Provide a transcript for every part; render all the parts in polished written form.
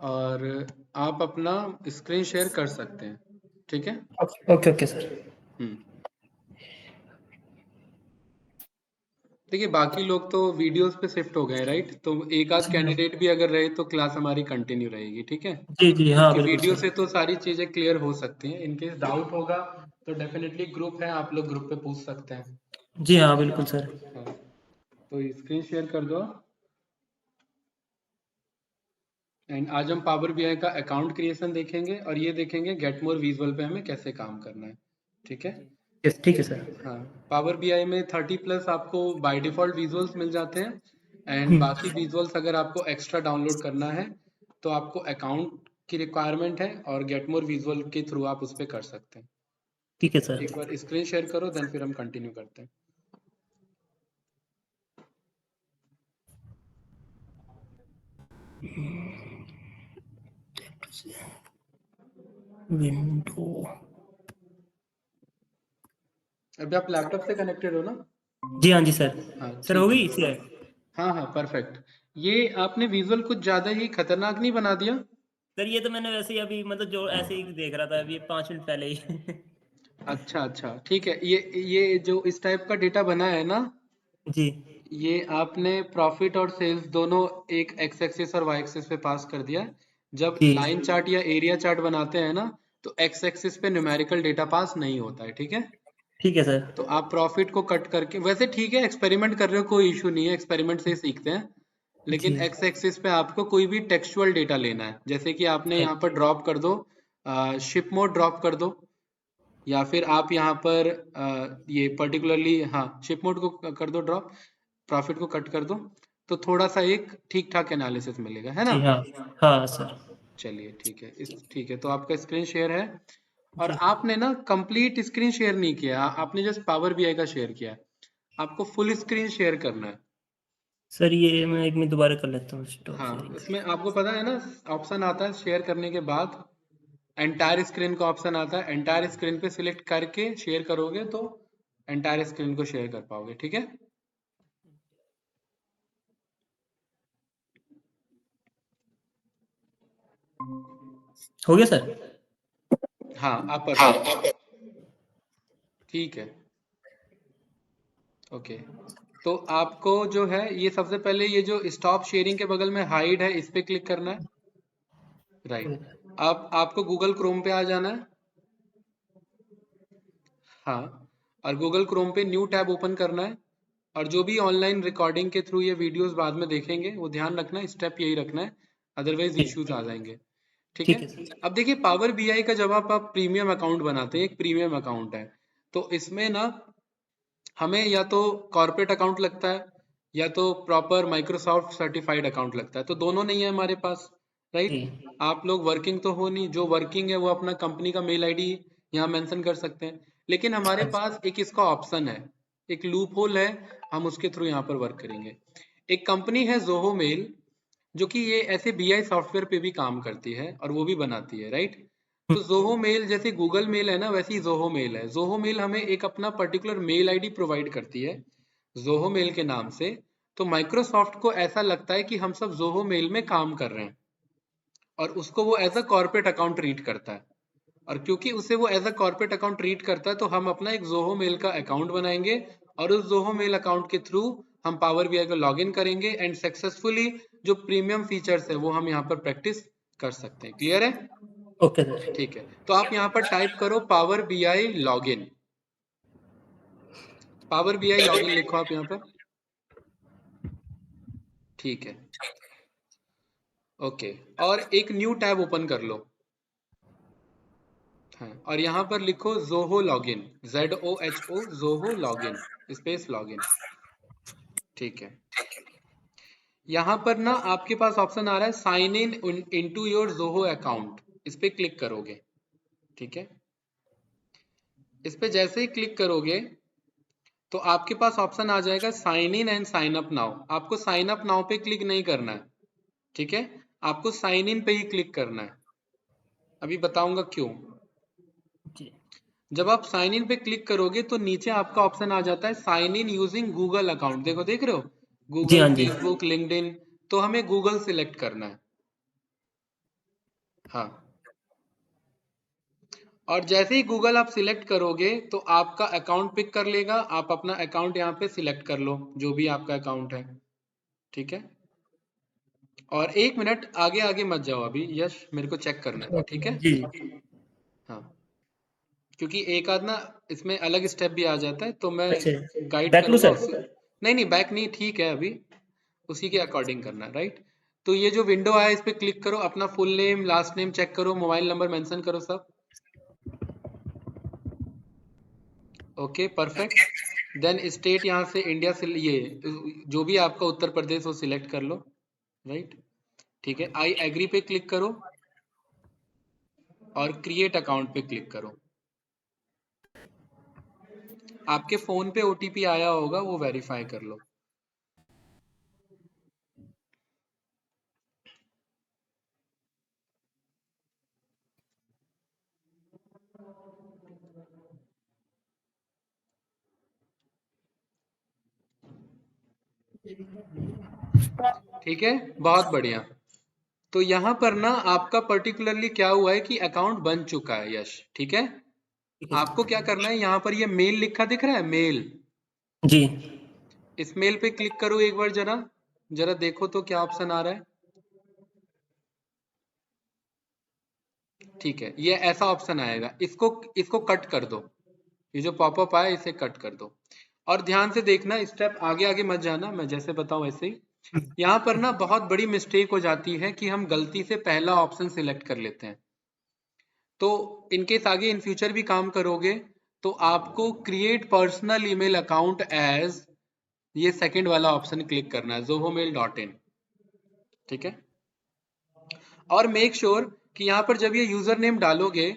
और आप अपना स्क्रीन शेयर कर सकते हैं, ठीक है। Okay okay sir. हम्म देखिए बाकी लोग तो वीडियोस पे शिफ्ट हो गए, राइट? तो एक आध जी हाँ। कैंडिडेट भी अगर रहे तो क्लास हमारी कंटिन्यू रहेगी, ठीक है। जी जी हाँ क्योंकि बिल्कुल वीडियो सर। से तो सारी चीजें क्लियर हो सकती हैं। इन केस डाउट होगा तो डेफिनेटली ग्रुप है, आप लोग ग्रुप पे पूछ सकते हैं। जी हाँ बिल्कुल सर। हाँ, तो स्क्रीन शेयर कर दो। एंड आज हम पावर बीआई का अकाउंट क्रिएशन देखेंगे और ये देखेंगे गेट मोर विजुअल पे हमें कैसे काम करना है, ठीक है। यस ठीक है सर। हाँ, पावर बीआई में 30+ आपको बाय डिफॉल्ट विजुअल्स मिल जाते हैं। एंड बाकी विजुअल्स अगर आपको एक्स्ट्रा डाउनलोड करना है तो आपको अकाउंट की रिक्वायरमेंट है, और गेट मोर विजुअल के थ्रू आप उस पर कर सकते हैं, ठीक ठीक है है। सर। एक बार स्क्रीन शेयर करो, देन फिर हम कंटिन्यू करते हैं। विंडो। अभी आप लैपटॉप से कनेक्टेड हो ना? जी हाँ जी सर। हाँ सर हो ठीक है। गई इसी है। हाँ हाँ, परफेक्ट। ये आपने विजुअल कुछ ज्यादा ही खतरनाक नहीं बना दिया? सर ये तो मैंने वैसे ही अभी मतलब जो ऐसे ही देख रहा था अभी 5 मिनट पहले ही। अच्छा अच्छा, ठीक है। ये जो इस टाइप का डेटा बना है ना, जी ये आपने प्रॉफिट और सेल्स दोनों एक एक्स एक्सिस और वाई एक्सिस पे पास कर दिया। जब जी लाइन चार्ट या एरिया चार्ट बनाते हैं ना, तो एक्स एक्सिस पे न्यूमेरिकल डेटा पास नहीं होता है, ठीक है। ठीक है सर। तो आप प्रॉफिट को कट करके, वैसे ठीक है, एक्सपेरिमेंट कर रहे हो, कोई इशू नहीं है, एक्सपेरिमेंट से ही सीखते हैं। लेकिन जी एक्स एक्सिस पे आपको कोई भी टेक्सचुअल डेटा लेना है, जैसे कि आपने यहाँ पर ड्रॉप कर दो, शिप मोड ड्रॉप कर दो, या फिर आप यहाँ पर ये पर्टिकुलरली, हाँ, शिप मोड को कर दो ड्रॉप, प्रॉफिट को कट कर दो, तो थोड़ा सा एक ठीक ठाक एनालिसिस मिलेगा, है ना। जी हाँ। हाँ सर। चलिए ठीक है, ठीक है, तो आपका स्क्रीन शेयर है। और जी आपने ना कंप्लीट स्क्रीन शेयर नहीं किया, आपने जस्ट पावर बीआई का शेयर किया है। आपको फुल स्क्रीन शेयर करना है। सर ये मैं एक मिनट दोबारा कर लेता हूँ स्टॉप हाँ, शेयरिंग। इसमें आपको पता है ना, ऑप्शन आता है शेयर करने के बाद, एंटायर स्क्रीन का ऑप्शन आता है। एंटायर स्क्रीन पे सिलेक्ट करके शेयर करोगे तो एंटायर स्क्रीन को शेयर कर पाओगे, ठीक है। हो गया सर। हाँ, आप परफेक्ट, ठीक है। ओके, तो आपको जो है, ये सबसे पहले ये जो स्टॉप शेयरिंग के बगल में हाइड है, इस पे क्लिक करना है, राइट। अब आपको गूगल क्रोम पे आ जाना है। हाँ, और गूगल क्रोम पे न्यू टैब ओपन करना है। और जो भी ऑनलाइन रिकॉर्डिंग के थ्रू ये वीडियोस बाद में देखेंगे, वो ध्यान रखना, स्टेप यही रखना है, अदरवाइज ठीक इश्यूज आ जाएंगे, ठीक है। ठीक है सर। अब देखिए पावर बीआई का जब आप प्रीमियम अकाउंट बनाते हैं, एक प्रीमियम अकाउंट है, तो इसमें ना हमें या तो कॉर्पोरेट अकाउंट लगता है, या तो प्रॉपर माइक्रोसॉफ्ट सर्टिफाइड अकाउंट लगता है, तो दोनों नहीं है हमारे पास, जी राइट। आप लोग वर्किंग तो हो नहीं, जो वर्किंग है वो अपना कंपनी का मेल आईडी यहाँ मेंशन कर सकते हैं। लेकिन हमारे हाँ जी। पास एक इसका ऑप्शन है, एक लूप होल है, हम उसके थ्रू यहाँ पर वर्क करेंगे। एक कंपनी है जोहो मेल, जो कि ये ऐसे बीआई सॉफ्टवेयर पे भी काम करती है और वो भी बनाती है, राइट। तो जोहो मेल जैसे गूगल मेल है ना, वैसे ही जोहो मेल है। जोहो मेल हमें एक अपना पर्टिकुलर मेल आईडी प्रोवाइड करती है जोहो मेल के नाम से। तो माइक्रोसॉफ्ट को ऐसा लगता है कि हम सब जोहो मेल में काम कर रहे हैं, और उसको वो as a corporate account treat करता है। और क्योंकि उसे वो as a corporate account treat करता है, तो हम अपना एक जोहो मेल का अकाउंट बनाएंगे, और उस जोहो मेल अकाउंट के थ्रू हम पावर बीआई को लॉग इन करेंगे, एंड सक्सेसफुली जो प्रीमियम फीचर्स है वो हम यहाँ पर प्रैक्टिस कर सकते हैं। क्लियर है? Okay sir. ठीक है, तो आप यहाँ पर टाइप करो power BI log in. Power BI log in लिखो आप यहाँ पर, ठीक है। ओके, और एक न्यू टैब ओपन कर लो। हाँ, और यहाँ पर लिखो Zoho login, ZOHO, Zoho login, space login, ठीक है। यहाँ पर ना आपके पास ऑप्शन आ रहा है sign in into your Zoho account, इस पे क्लिक करोगे, ठीक है। इस पे जैसे ही क्लिक करोगे तो आपके पास ऑप्शन आ जाएगा sign in and sign up now. आपको साइन अप नाउ पे क्लिक नहीं करना है, ठीक है। आपको साइन इन पे ही क्लिक करना है। अभी बताऊंगा क्यों। जी जब आप साइन इन पे क्लिक करोगे तो नीचे आपका ऑप्शन आ जाता है sign in using Google account, देखो, देख रहे हो, जी गूगल, हाँ जी। Facebook, LinkedIn. तो हमें गूगल सिलेक्ट करना है। हाँ, और जैसे ही गूगल आप सिलेक्ट करोगे तो आपका अकाउंट पिक कर लेगा। आप अपना अकाउंट यहाँ पे सिलेक्ट कर लो, जो भी आपका अकाउंट है। ठीक है, और 1 मिनट आगे आगे मत जाओ अभी यश, मेरे को चेक करना है। ठीक है, जी हाँ, क्योंकि एक आध ना इसमें अलग स्टेप भी आ जाता है, तो मैं अच्छा गाइड बैक लो करूंगा सर। उसी। नहीं नहीं, बैक नहीं, ठीक है, अभी उसी के अकॉर्डिंग करना है, राइट। तो ये जो विंडो आया इस पे क्लिक करो, अपना full name last name check करो, मोबाइल नंबर मेंशन करो सब। Okay perfect. देन स्टेट यहाँ से इंडिया से ये जो भी आपका उत्तर प्रदेश वो सिलेक्ट कर लो, राइट। ठीक है, आई एग्री पे क्लिक करो और क्रिएट अकाउंट पे क्लिक करो। आपके फोन पे ओटीपी आया होगा, वो वेरीफाई कर लो। ठीक है, बहुत बढ़िया। तो यहाँ पर ना आपका पर्टिकुलरली क्या हुआ है कि अकाउंट बन चुका है यश। ठीक है, ठीक है आपको क्या करना है, यहाँ पर ये मेल लिखा दिख रहा है, मेल। जी। इस मेल पे क्लिक करो एक बार, जरा जरा देखो तो क्या ऑप्शन आ रहा है। ठीक है, ये ऐसा ऑप्शन आएगा, इसको इसको कट कर दो। ये जो पॉपअप आया इसे कट कर दो। और ध्यान से देखना, स्टेप आगे आगे मत जाना, मैं जैसे बताऊं वैसे ही। यहाँ पर ना बहुत बड़ी मिस्टेक हो जाती है कि हम गलती से पहला ऑप्शन सिलेक्ट कर लेते हैं। तो इनकेस आगे इन फ्यूचर भी काम करोगे तो आपको create personal email account as, ये सेकंड वाला ऑप्शन क्लिक करना है, zohomail.in। ठीक है, और मेक श्योर कि यहाँ पर जब ये यूजर नेम डालोगे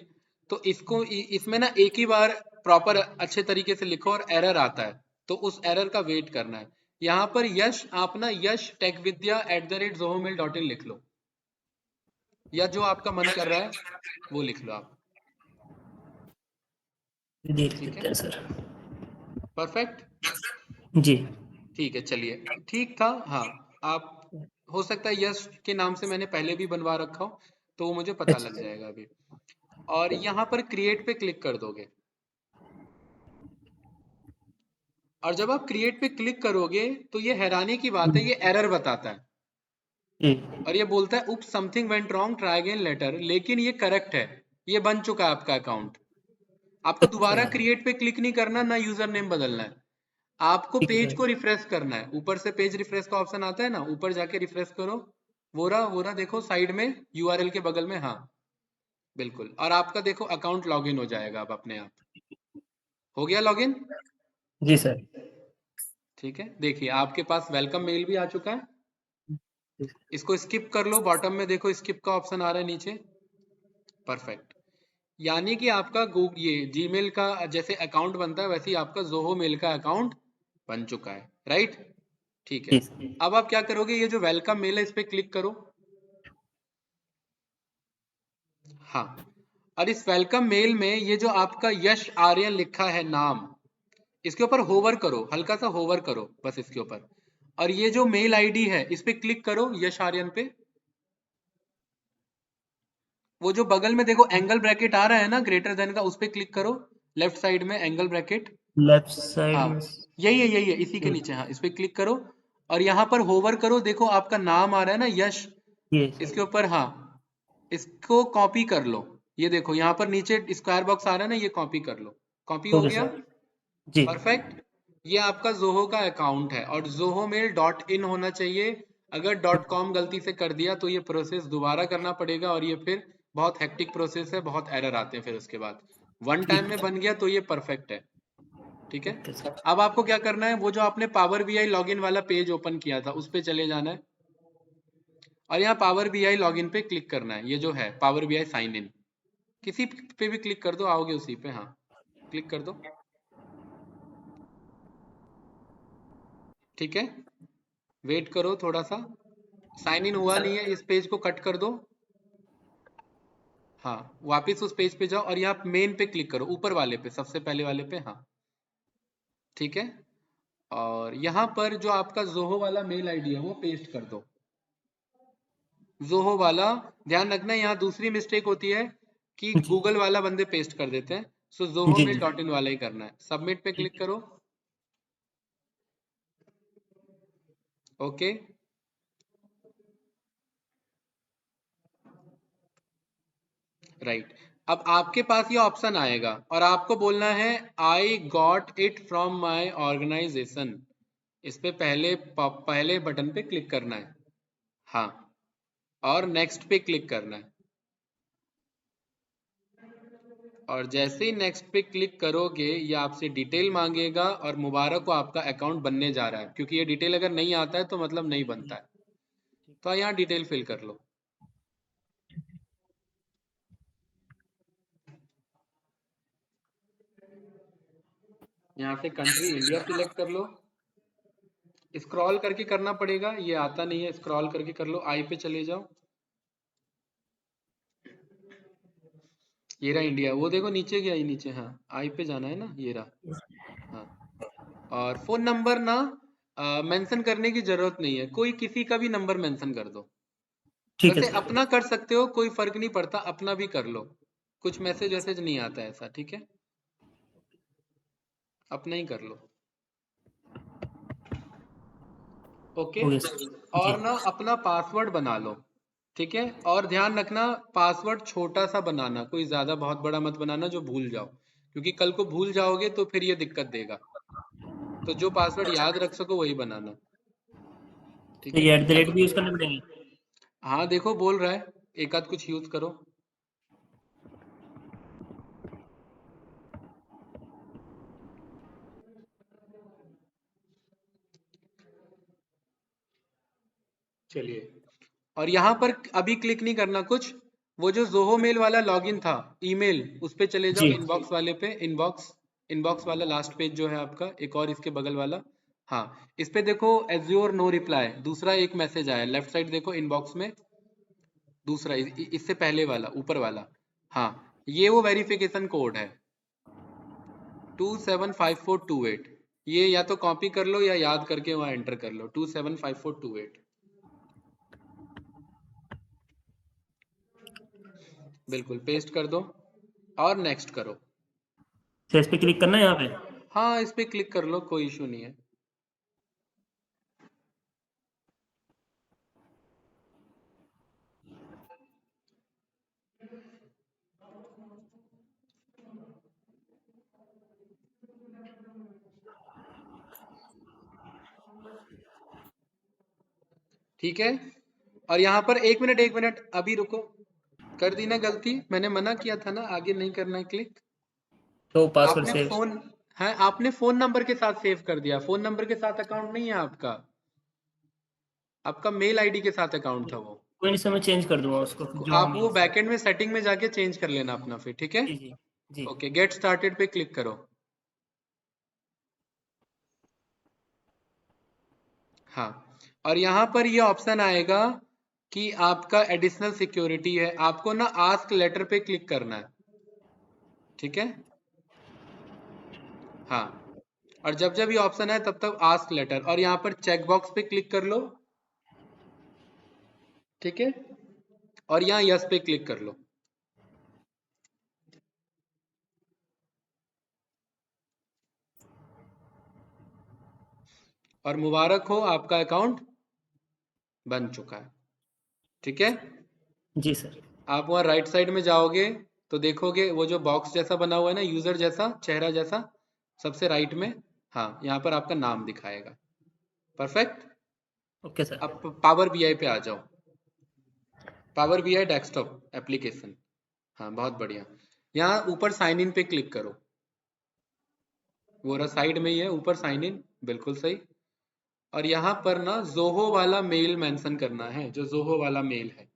तो इसको इसमें ना एक ही बार प्रॉपर अच्छे तरीके से लिखो, और एरर आता है तो उस एरर का वेट करना है। यहाँ पर यश, आप ना यश टेक विद्या @zohomail.in लिख लो, या जो आपका मन कर रहा है वो लिख लो आप। जी ठीक ठीक है, है सर। परफेक्ट। जी ठीक है, चलिए, ठीक था। हाँ, आप, हो सकता है यश के नाम से मैंने पहले भी बनवा रखा हो, तो वो मुझे पता लग अच्छा जाएगा अभी। और यहाँ पर क्रिएट पे क्लिक कर दोगे, और जब आप क्रिएट पे क्लिक करोगे तो ये हैरानी की बात है, ये एरर बताता है जी और ये बोलता है उप something went wrong, try again later. लेकिन ये करेक्ट है, ये बन चुका है आपका अकाउंट। आपको अच्छा दोबारा क्रिएट पे क्लिक नहीं करना, ना यूजर नेम बदलना है। आपको ठीक है पेज सर। को रिफ्रेश करना है, ऊपर से पेज रिफ्रेश का ऑप्शन आता है ना, ऊपर जाके रिफ्रेश करो। वो रहा देखो साइड में यूआरएल के बगल में, हाँ बिल्कुल। और आपका देखो अकाउंट लॉगिन हो जाएगा अब अपने आप। हो गया लॉगिन। जी सर। ठीक है, देखिए आपके पास वेलकम मेल भी आ चुका है। इसको स्किप कर लो, बॉटम में देखो स्किप का ऑप्शन आ रहा है नीचे। परफेक्ट। यानी कि आपका ये जीमेल का जैसे अकाउंट बनता है वैसे ही आपका जोहो मेल का अकाउंट बन चुका है, राइट। ठीक है, जी सर। अब आप क्या करोगे, ये जो वेलकम मेल है इस पे क्लिक करो। हाँ, और इस वेलकम मेल में ये जो आपका यश आर्यन लिखा है नाम, इसके ऊपर होवर करो, हल्का सा होवर करो बस इसके ऊपर। और ये जो मेल आईडी है इस पे क्लिक करो, यश आर्यन पे। वो जो बगल में देखो एंगल ब्रैकेट आ रहा है ना ग्रेटर देन का, उस पे क्लिक करो, लेफ्ट साइड में एंगल ब्रैकेट। लेफ्ट साइड हाँ, में। यही है इसी के नीचे, हाँ इस पे क्लिक करो। और यहाँ पर होवर करो, देखो आपका नाम आ रहा है ना यश, ये इसके ऊपर, हाँ इसको कॉपी कर लो। ये देखो यहाँ पर नीचे स्क्वायर बॉक्स आ रहा है ना, ये कॉपी कर लो। कॉपी हो ओके गया, सर। जी परफेक्ट। ये आपका जोहो का अकाउंट है और जोहो मेल .in होना चाहिए। अगर .com गलती से कर दिया तो ये प्रोसेस दोबारा करना पड़ेगा, और ये फिर बहुत हेक्टिक प्रोसेस है, बहुत एरर आते हैं फिर उसके बाद। वन टाइम में ठीक बन गया तो ये परफेक्ट है। ठीक है, ओके सर। अब आपको क्या करना है, वो जो आपने पावर बीआई लॉगिन वाला पेज ओपन किया था उस पे चले जाना है, और यहाँ पावर बीआई लॉगिन पे क्लिक करना है। ये जो है पावर बीआई साइन इन, किसी पे भी क्लिक कर दो, आओगे उसी पे, हाँ क्लिक कर दो। ठीक है, वेट करो थोड़ा सा, साइन इन हुआ नहीं है, इस पेज को कट कर दो। हाँ, वापस उस पेज पे जाओ और यहाँ मेन पे क्लिक करो, ऊपर वाले पे, सबसे पहले वाले पे, हाँ ठीक है। और यहाँ पर जो आपका जोहो वाला मेल आईडी है वो पेस्ट कर दो। जोहो वाला। ध्यान रखना यहाँ दूसरी मिस्टेक होती है कि जी गूगल वाला बंदे पेस्ट कर देते हैं, so Zoho gmail G dot in वाला ही करना है। सबमिट पे ठीक क्लिक है। करो। Okay, right. अब आपके पास ये ऑप्शन आएगा और आपको बोलना है I got it from my organisation. इस पे पहले बटन पे क्लिक करना है। हाँ, और नेक्स्ट पे क्लिक करना है। और जैसे ही नेक्स्ट पे क्लिक करोगे ये आपसे डिटेल मांगेगा और मुबारक हो, आपका अकाउंट बनने जा रहा है। क्योंकि ये डिटेल अगर नहीं आता है तो मतलब नहीं बनता है। तो यहाँ डिटेल फिल कर लो। यहाँ से कंट्री इंडिया सिलेक्ट कर लो। स्क्रॉल करके करना पड़ेगा, ये आता नहीं है, स्क्रॉल करके कर लो। आई पे चले जाओ। ये रहा इंडिया, वो देखो नीचे गया, ये नीचे, हाँ आई पे जाना है ना, ये रहा। हाँ, और फोन नंबर ना मेंशन करने की जरूरत नहीं है, कोई किसी का भी नंबर मेंशन कर दो। ठीक है वैसे सर। अपना कर सकते हो, कोई फर्क नहीं पड़ता, अपना भी कर लो। कुछ मैसेज वैसेज नहीं आता है ऐसा, ठीक है, अपना ही कर लो। ओके। हो गया सर। जी और ना अपना पासवर्ड बना लो, ठीक है। और ध्यान रखना पासवर्ड छोटा सा बनाना, कोई ज्यादा बहुत बड़ा मत बनाना जो भूल जाओ, क्योंकि कल को भूल जाओगे तो फिर ये दिक्कत देगा। तो जो पासवर्ड याद रख सको वही बनाना, तो ठीक है। ये @ भी यूज करने पड़ेंगे? हाँ देखो बोल रहा है, एक आध कुछ यूज करो। चलिए, और यहाँ पर अभी क्लिक नहीं करना कुछ। वो जो जोहो मेल वाला लॉगिन था, ईमेल, उस पे चले जाओ, जी इनबॉक्स वाले पे। इनबॉक्स, इनबॉक्स वाला लास्ट पेज जो है आपका, एक और इसके बगल वाला। हाँ, इस पे देखो एज्योर नो रिप्लाई, दूसरा एक मैसेज आया लेफ्ट साइड देखो इनबॉक्स में। दूसरा इससे पहले वाला, ऊपर वाला। हाँ, ये वो वेरिफिकेशन कोड है 275428। ये या तो कॉपी कर लो या याद करके वहां एंटर कर लो, 275428। बिल्कुल पेस्ट कर दो और नेक्स्ट करो। तो इस पे क्लिक करना है यहाँ पे? हाँ, इस पे क्लिक कर लो, कोई इशू नहीं है। ठीक है, और यहाँ पर एक मिनट, एक मिनट अभी रुको। कर दी ना गलती, मैंने मना किया था ना आगे नहीं करना है क्लिक। तो पासवर्ड आपने सेव। फोन, है आपने फोन नंबर के साथ सेव कर दिया, फोन नंबर के साथ अकाउंट नहीं है आपका, आपका मेल आईडी के साथ अकाउंट था वो। कोई नहीं सर, मैं चेंज कर दूंगा उसको जो आप हम वो यूज। बैकएंड में सेटिंग में जाके चेंज कर लेना अपना फिर, ठीक है। जी जी जी। ओके, गेट स्टार्टेड पे क्लिक करो। हाँ, और यहाँ पर ये ऑप्शन आएगा कि आपका एडिशनल सिक्योरिटी है, आपको ना आस्क लेटर पे क्लिक करना है, ठीक है। हाँ, और जब जब ये ऑप्शन है तब तब आस्क लेटर, और यहाँ पर चेक बॉक्स पे क्लिक कर लो, ठीक है। और यहाँ यस पे क्लिक कर लो। और मुबारक हो, आपका अकाउंट बन चुका है, ठीक है। जी सर। आप वहाँ राइट साइड में जाओगे तो देखोगे वो जो बॉक्स जैसा बना हुआ है ना, यूजर जैसा, चेहरा जैसा, सबसे राइट में। हाँ, यहाँ पर आपका नाम दिखाएगा। परफेक्ट। Okay sir. अब पावर बीआई पे आ जाओ। Power BI desktop application. हाँ, बहुत बढ़िया। यहाँ ऊपर साइन इन पे क्लिक करो, वो रहा साइड में ही है ऊपर, साइन इन, बिल्कुल सही। और यहाँ पर ना जोहो वाला मेल मेंशन करना है, जो जोहो वाला मेल है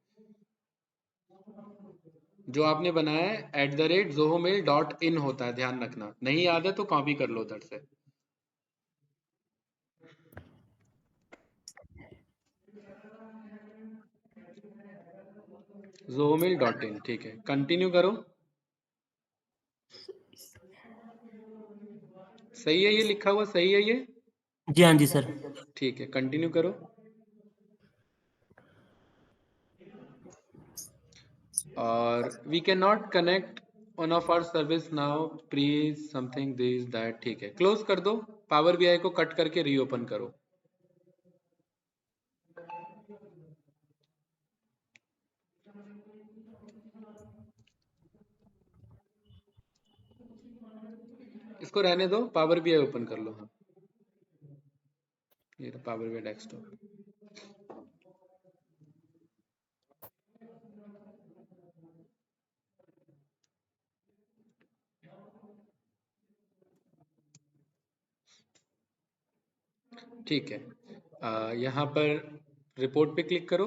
जो आपने बनाया है, @zohomail.in होता है, ध्यान रखना। नहीं याद है तो कॉपी कर लो उधर से। zohomail.in, ठीक है, कंटिन्यू करो। सही है ये लिखा हुआ, सही है ये, जी हाँ जी सर। ठीक है, कंटिन्यू करो। और we can not connect on of our service now, please something this that. ठीक है, क्लोज कर दो, पावर बीआई को कट करके रीओपन करो। इसको रहने दो, पावर बीआई ओपन कर लो। हाँ, ये पावर बीआई डेस्कटॉप। ठीक है, यहाँ पर रिपोर्ट पे क्लिक करो।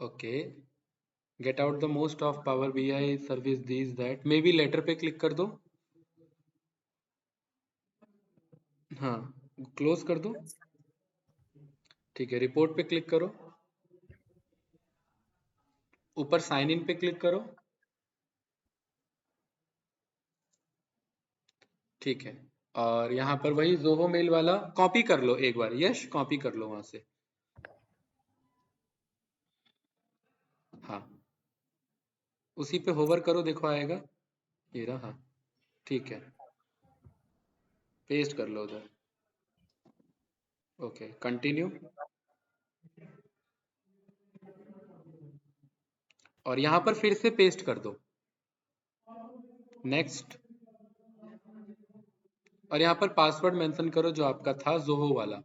Okay, get out the most of power BI service this that, maybe later पे क्लिक कर दो। हाँ, क्लोज कर दो। ठीक है, रिपोर्ट पे क्लिक करो, ऊपर साइन इन पे क्लिक करो। ठीक है, और यहाँ पर वही जोहो मेल वाला कॉपी कर लो एक बार। यश, कॉपी कर लो वहां से। हाँ, उसी पे होवर करो, देखो आएगा। ये रहा। हाँ, ठीक है, पेस्ट कर लो उधर। Okay, continue. और यहाँ पर फिर से पेस्ट कर दो। नेक्स्ट। और यहाँ पर पासवर्ड मेंशन करो जो आपका था, जोहो वाला,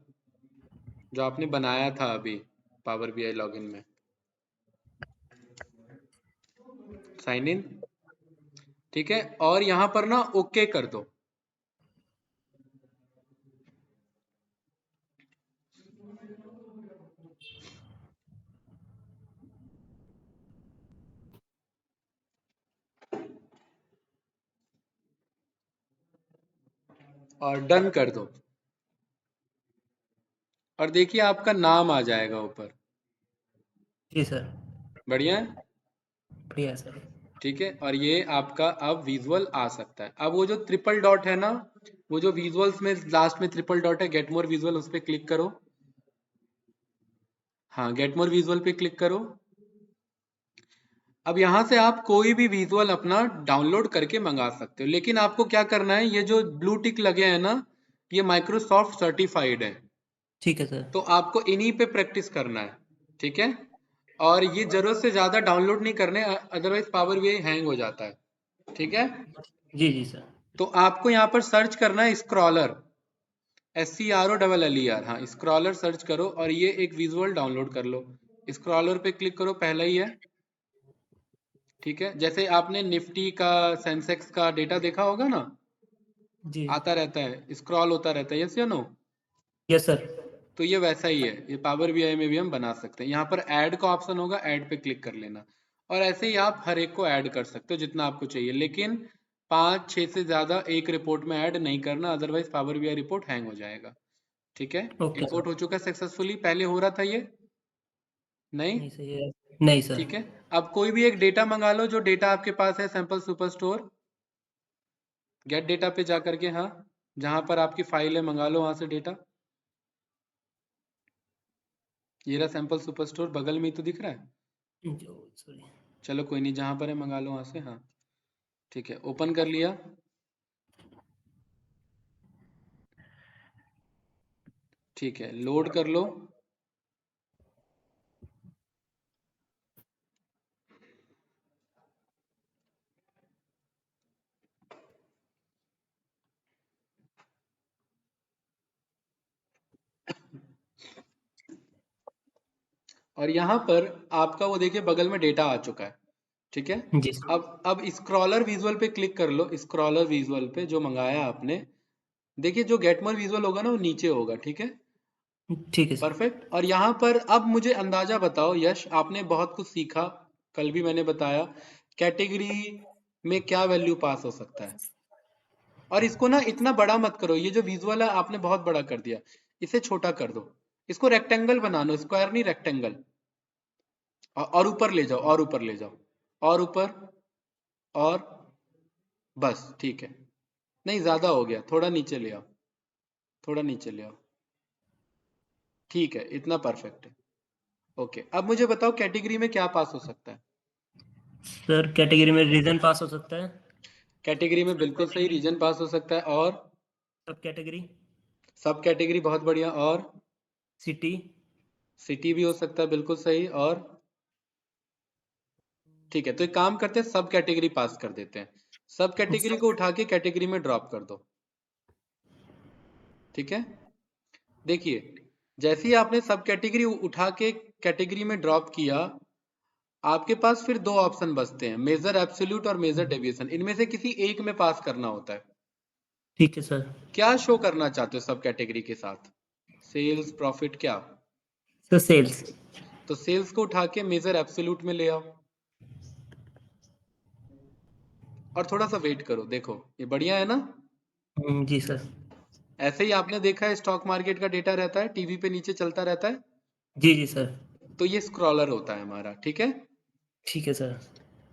जो आपने बनाया था अभी पावर बीआई लॉगिन में। Sign in. ठीक है, और यहाँ पर ना ओके कर दो। और डन कर दो। और देखिए आपका नाम आ जाएगा ऊपर। जी सर, बढ़िया है। बढ़िया सर। ठीक है, और ये आपका अब विजुअल आ सकता है। अब वो जो ट्रिपल डॉट है ना, वो जो विजुअल्स में लास्ट में ट्रिपल डॉट है, गेट मोर विजुअल, उस पर क्लिक करो। हाँ, गेट मोर विजुअल पे क्लिक करो। अब यहाँ से आप कोई भी विजुअल अपना डाउनलोड करके मंगा सकते हो, लेकिन आपको क्या करना है, ये जो ब्लू टिक लगे हैं ना, ये माइक्रोसॉफ्ट सर्टिफाइड है, ठीक है सर। तो आपको इन्हीं पे प्रैक्टिस करना है। ठीक है, और ये जरूरत से ज्यादा डाउनलोड नहीं करने, अदरवाइज पावर बीआई हैंग हो जाता है। ठीक है, जी जी सर। तो आपको यहाँ पर सर्च करना है स्क्रॉलर, SCROLLER। हाँ, स्क्रॉलर सर्च करो और ये एक विजुअल डाउनलोड कर लो। स्क्रॉलर पे क्लिक करो, पहला ही है। ठीक है, जैसे आपने निफ्टी का, सेंसेक्स का डेटा देखा होगा ना, जी। आता रहता है, स्क्रॉल होता रहता है, यस या नो। Yes sir. तो ये वैसा ही है, ये पावर बीआई में भी हम बना सकते हैं। यहाँ पर ऐड का ऑप्शन होगा, ऐड पे क्लिक कर लेना, और ऐसे ही आप हर एक को ऐड कर सकते हो जितना आपको चाहिए, लेकिन 5-6 से ज्यादा एक रिपोर्ट में ऐड नहीं करना, otherwise power BI report hang हो जाएगा। ठीक है, ओके इंपोर्ट सर। हो चुका है सक्सेसफुली, पहले हो रहा था ये नहीं। नहीं सही है। नहीं सर। ठीक है, अब कोई भी एक डेटा मंगा लो, जो डेटा आपके पास है, sample super store, gate data पे जा करके। हाँ, जहां पर आपकी फाइल है मंगा लो वहां से डेटा। ये रहा सैंपल सुपर स्टोर, बगल में ही तो दिख रहा है। जो सॉरी। चलो कोई नहीं, जहां पर है मंगा लो वहां से। हाँ, ठीक है, ओपन कर लिया। ठीक है, लोड कर लो। और यहाँ पर आपका वो देखिए बगल में डेटा आ चुका है। ठीक है, जी सर। अब स्क्रॉलर विजुअल पे क्लिक कर लो, स्क्रॉलर विजुअल पे जो मंगाया आपने, देखिए जो गेट मोर विजुअल होगा ना, वो नीचे होगा। ठीक है, ठीक है सर। परफेक्ट। और यहाँ पर अब मुझे अंदाजा बताओ यश, आपने बहुत कुछ सीखा, कल भी मैंने बताया कैटेगरी में क्या वैल्यू पास हो सकता है। और इसको ना इतना बड़ा मत करो, ये जो विजुअल है आपने बहुत बड़ा कर दिया, इसे छोटा कर दो। इसको रेक्टेंगल बना लो, स्क्वायर नहीं, रेक्टेंगल। और ऊपर ले जाओ, और ऊपर ले जाओ, और ऊपर, और बस। ठीक है, नहीं ज्यादा हो गया, थोड़ा नीचे ले आओ, थोड़ा नीचे ले आओ। ठीक है, इतना परफेक्ट है। ओके, अब मुझे बताओ कैटेगरी में क्या पास हो सकता है? सर कैटेगरी में रीजन पास हो सकता है। कैटेगरी में बिल्कुल सही, रीजन पास हो सकता है। और सब कैटेगरी। सब कैटेगरी बहुत बढ़िया। और सिटी। सिटी भी हो सकता है, बिल्कुल सही। और ठीक है, तो एक काम करते हैं, सब कैटेगरी पास कर देते हैं। सब कैटेगरी को उठा के कैटेगरी में ड्रॉप कर दो। ठीक है, देखिए, जैसे ही आपने सब कैटेगरी उठा के कैटेगरी में ड्रॉप किया, आपके पास फिर दो ऑप्शन बचते हैं, मेजर एब्सोल्यूट और मेजर डेविएशन। इनमें से किसी एक में पास करना होता है। ठीक है सर। क्या शो करना चाहते हो सब कैटेगरी के साथ? सेल्स, प्रॉफिट, क्या? Sir sales. तो सेल्स को उठा के मेजर एब्सोल्यूट में ले आओ, और थोड़ा सा वेट करो। देखो ये बढ़िया है ना? जी सर। ऐसे ही आपने देखा है स्टॉक मार्केट का डेटा रहता है, टीवी पे नीचे चलता रहता है। जी जी सर। तो ये स्क्रॉलर होता है हमारा। ठीक है, ठीक है सर।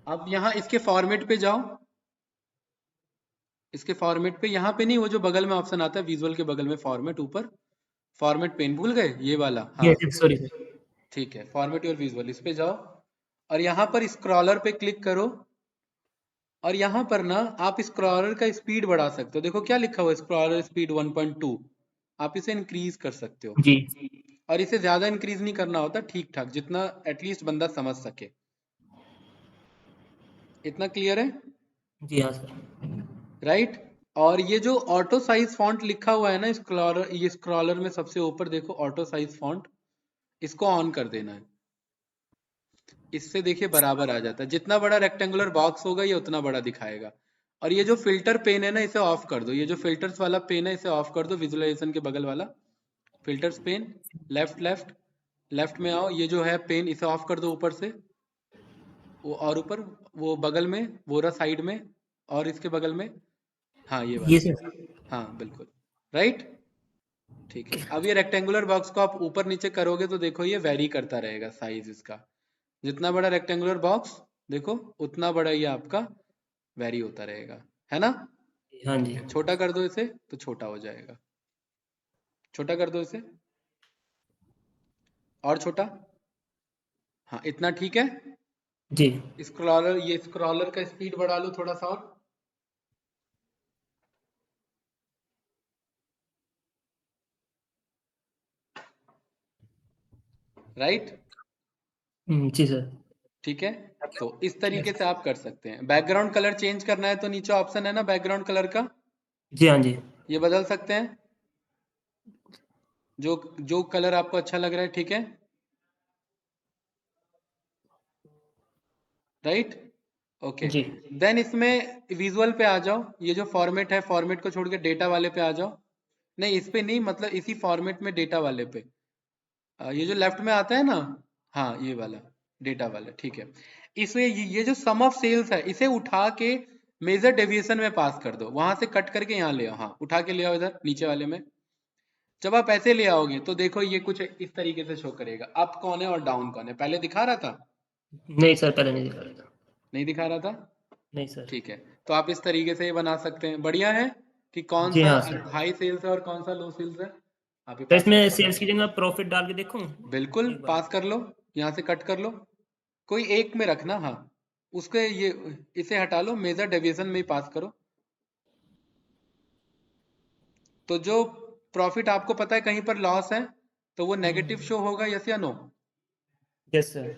अब यहाँ इसके फॉर्मेट पे जाओ। इसके फॉर्मेट पे, यहाँ पे नहीं, वो जो बगल में ऑप्शन आता है विजुअल के बगल में, फॉर्मेट ऊपर, फॉर्मेट पेन भूल गए, ये वाला, हाँ। Yes sorry sir. ठीक है, फॉर्मेट योर विजुअल, इस पे जाओ और यहाँ पर स्क्रॉलर पे क्लिक करो। और यहाँ पर ना आप स्क्रॉलर का स्पीड बढ़ा सकते हो। देखो क्या लिखा हुआ है, स्क्रॉलर स्पीड 1.2। आप इसे इंक्रीज कर सकते हो, जी और इसे ज्यादा इंक्रीज नहीं करना होता, ठीक ठाक, जितना एटलीस्ट बंदा समझ सके। इतना क्लियर है? जी हाँ सर। राइट। और ये जो ऑटो साइज फॉन्ट लिखा हुआ है ना स्क्रॉलर, ये स्क्रॉलर में सबसे ऊपर देखो ऑटो साइज फॉन्ट, इसको ऑन कर देना है। इससे देखिए बराबर आ जाता है, जितना बड़ा रेक्टेंगुलर बॉक्स होगा ये उतना बड़ा दिखाएगा। और ये जो फिल्टर पेन है ना, इसे ऑफ कर दो। ये जो फिल्टर्स वाला पेन है इसे ऑफ कर दो, विजुअलाइजेशन के बगल वाला filters pane. Left left left में आओ, ये जो है पेन इसे ऑफ कर दो ऊपर से। वो और ऊपर, वो बगल में, वो रहा साइड में, और इसके बगल में, हाँ ये ये वाला, सर। हाँ बिल्कुल, राइट। ठीक है, अब ये रेक्टेंगुलर बॉक्स को आप ऊपर नीचे करोगे तो देखो ये वेरी करता रहेगा साइज इसका। जितना बड़ा रेक्टेंगुलर बॉक्स, देखो उतना बड़ा ये आपका वेरी होता रहेगा, है ना? हाँ ठीक जी। है, छोटा कर दो इसे तो छोटा हो जाएगा। छोटा कर दो इसे, और छोटा, हाँ इतना ठीक है। जी स्क्रॉलर, ये स्क्रॉलर का स्पीड बढ़ा लो थोड़ा सा और। राइट। जी सर। ठीक है, तो इस तरीके से आप कर सकते हैं। बैकग्राउंड कलर चेंज करना है तो नीचे ऑप्शन है ना बैकग्राउंड कलर का, जी हाँ जी। ये बदल सकते हैं, जो जो कलर आपको अच्छा लग रहा है। ठीक है, राइट। ओके, जी देन इसमें विजुअल पे आ जाओ। ये जो फॉर्मेट है, फॉर्मेट को छोड़ के डेटा वाले पे आ जाओ। नहीं इस पे नहीं, मतलब इसी फॉर्मेट में डेटा वाले पे। ये जो लेफ्ट में आता है ना, हाँ ये वाला, डेटा वाला, ठीक है। इसे ये जो सम ऑफ सेल्स है, इसे उठा के मेजर डेविएशन में पास कर दो। वहां से कट करके यहाँ ले आओ, हाँ उठा के ले आओ इधर नीचे वाले में। जब आप ऐसे ले आओगे तो देखो ये कुछ इस तरीके से शो करेगा, अप कौन है और डाउन कौन है। पहले दिखा रहा था? नहीं सर, पहले नहीं दिखा रहा था। नहीं दिखा रहा था? नहीं सर। ठीक है, तो आप इस तरीके से ये बना सकते हैं। बढ़िया है कि कौन जी सा हाँ सर। हाई सेल्स है और कौन सा लो सेल्स है, आप ये तो पास कर इसमें सकते सेल्स की हैं। जगह प्रॉफिट डाल के देखूं बिल्कुल एक बार। पास कर लो, यहाँ से कट कर लो, कोई एक में रखना, हाँ उसके ये, इसे हटा लो, मेजर डेविएशन में ही पास करो। तो जो प्रॉफिट आपको पता है कहीं पर लॉस है, तो वो नेगेटिव शो होगा, यस या नो? Yes sir.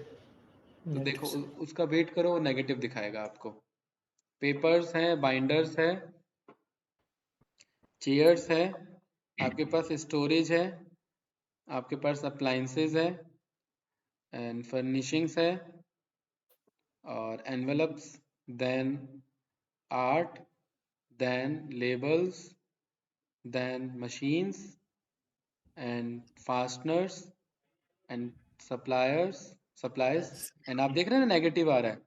तो नेगेटिव देखो सर। उसका वेट करो, वो नेगेटिव दिखाएगा आपको। पेपर्स हैं, बाइंडर्स है, चेयर्स है, आपके पास स्टोरेज है, आपके पास अप्लायंसेज है, एंड फर्निशिंग्स है, और envelopes, then art, then labels, then machines and fasteners and suppliers, supplies. Yes. And आप देख रहे हैं ना नेगेटिव आ रहा है,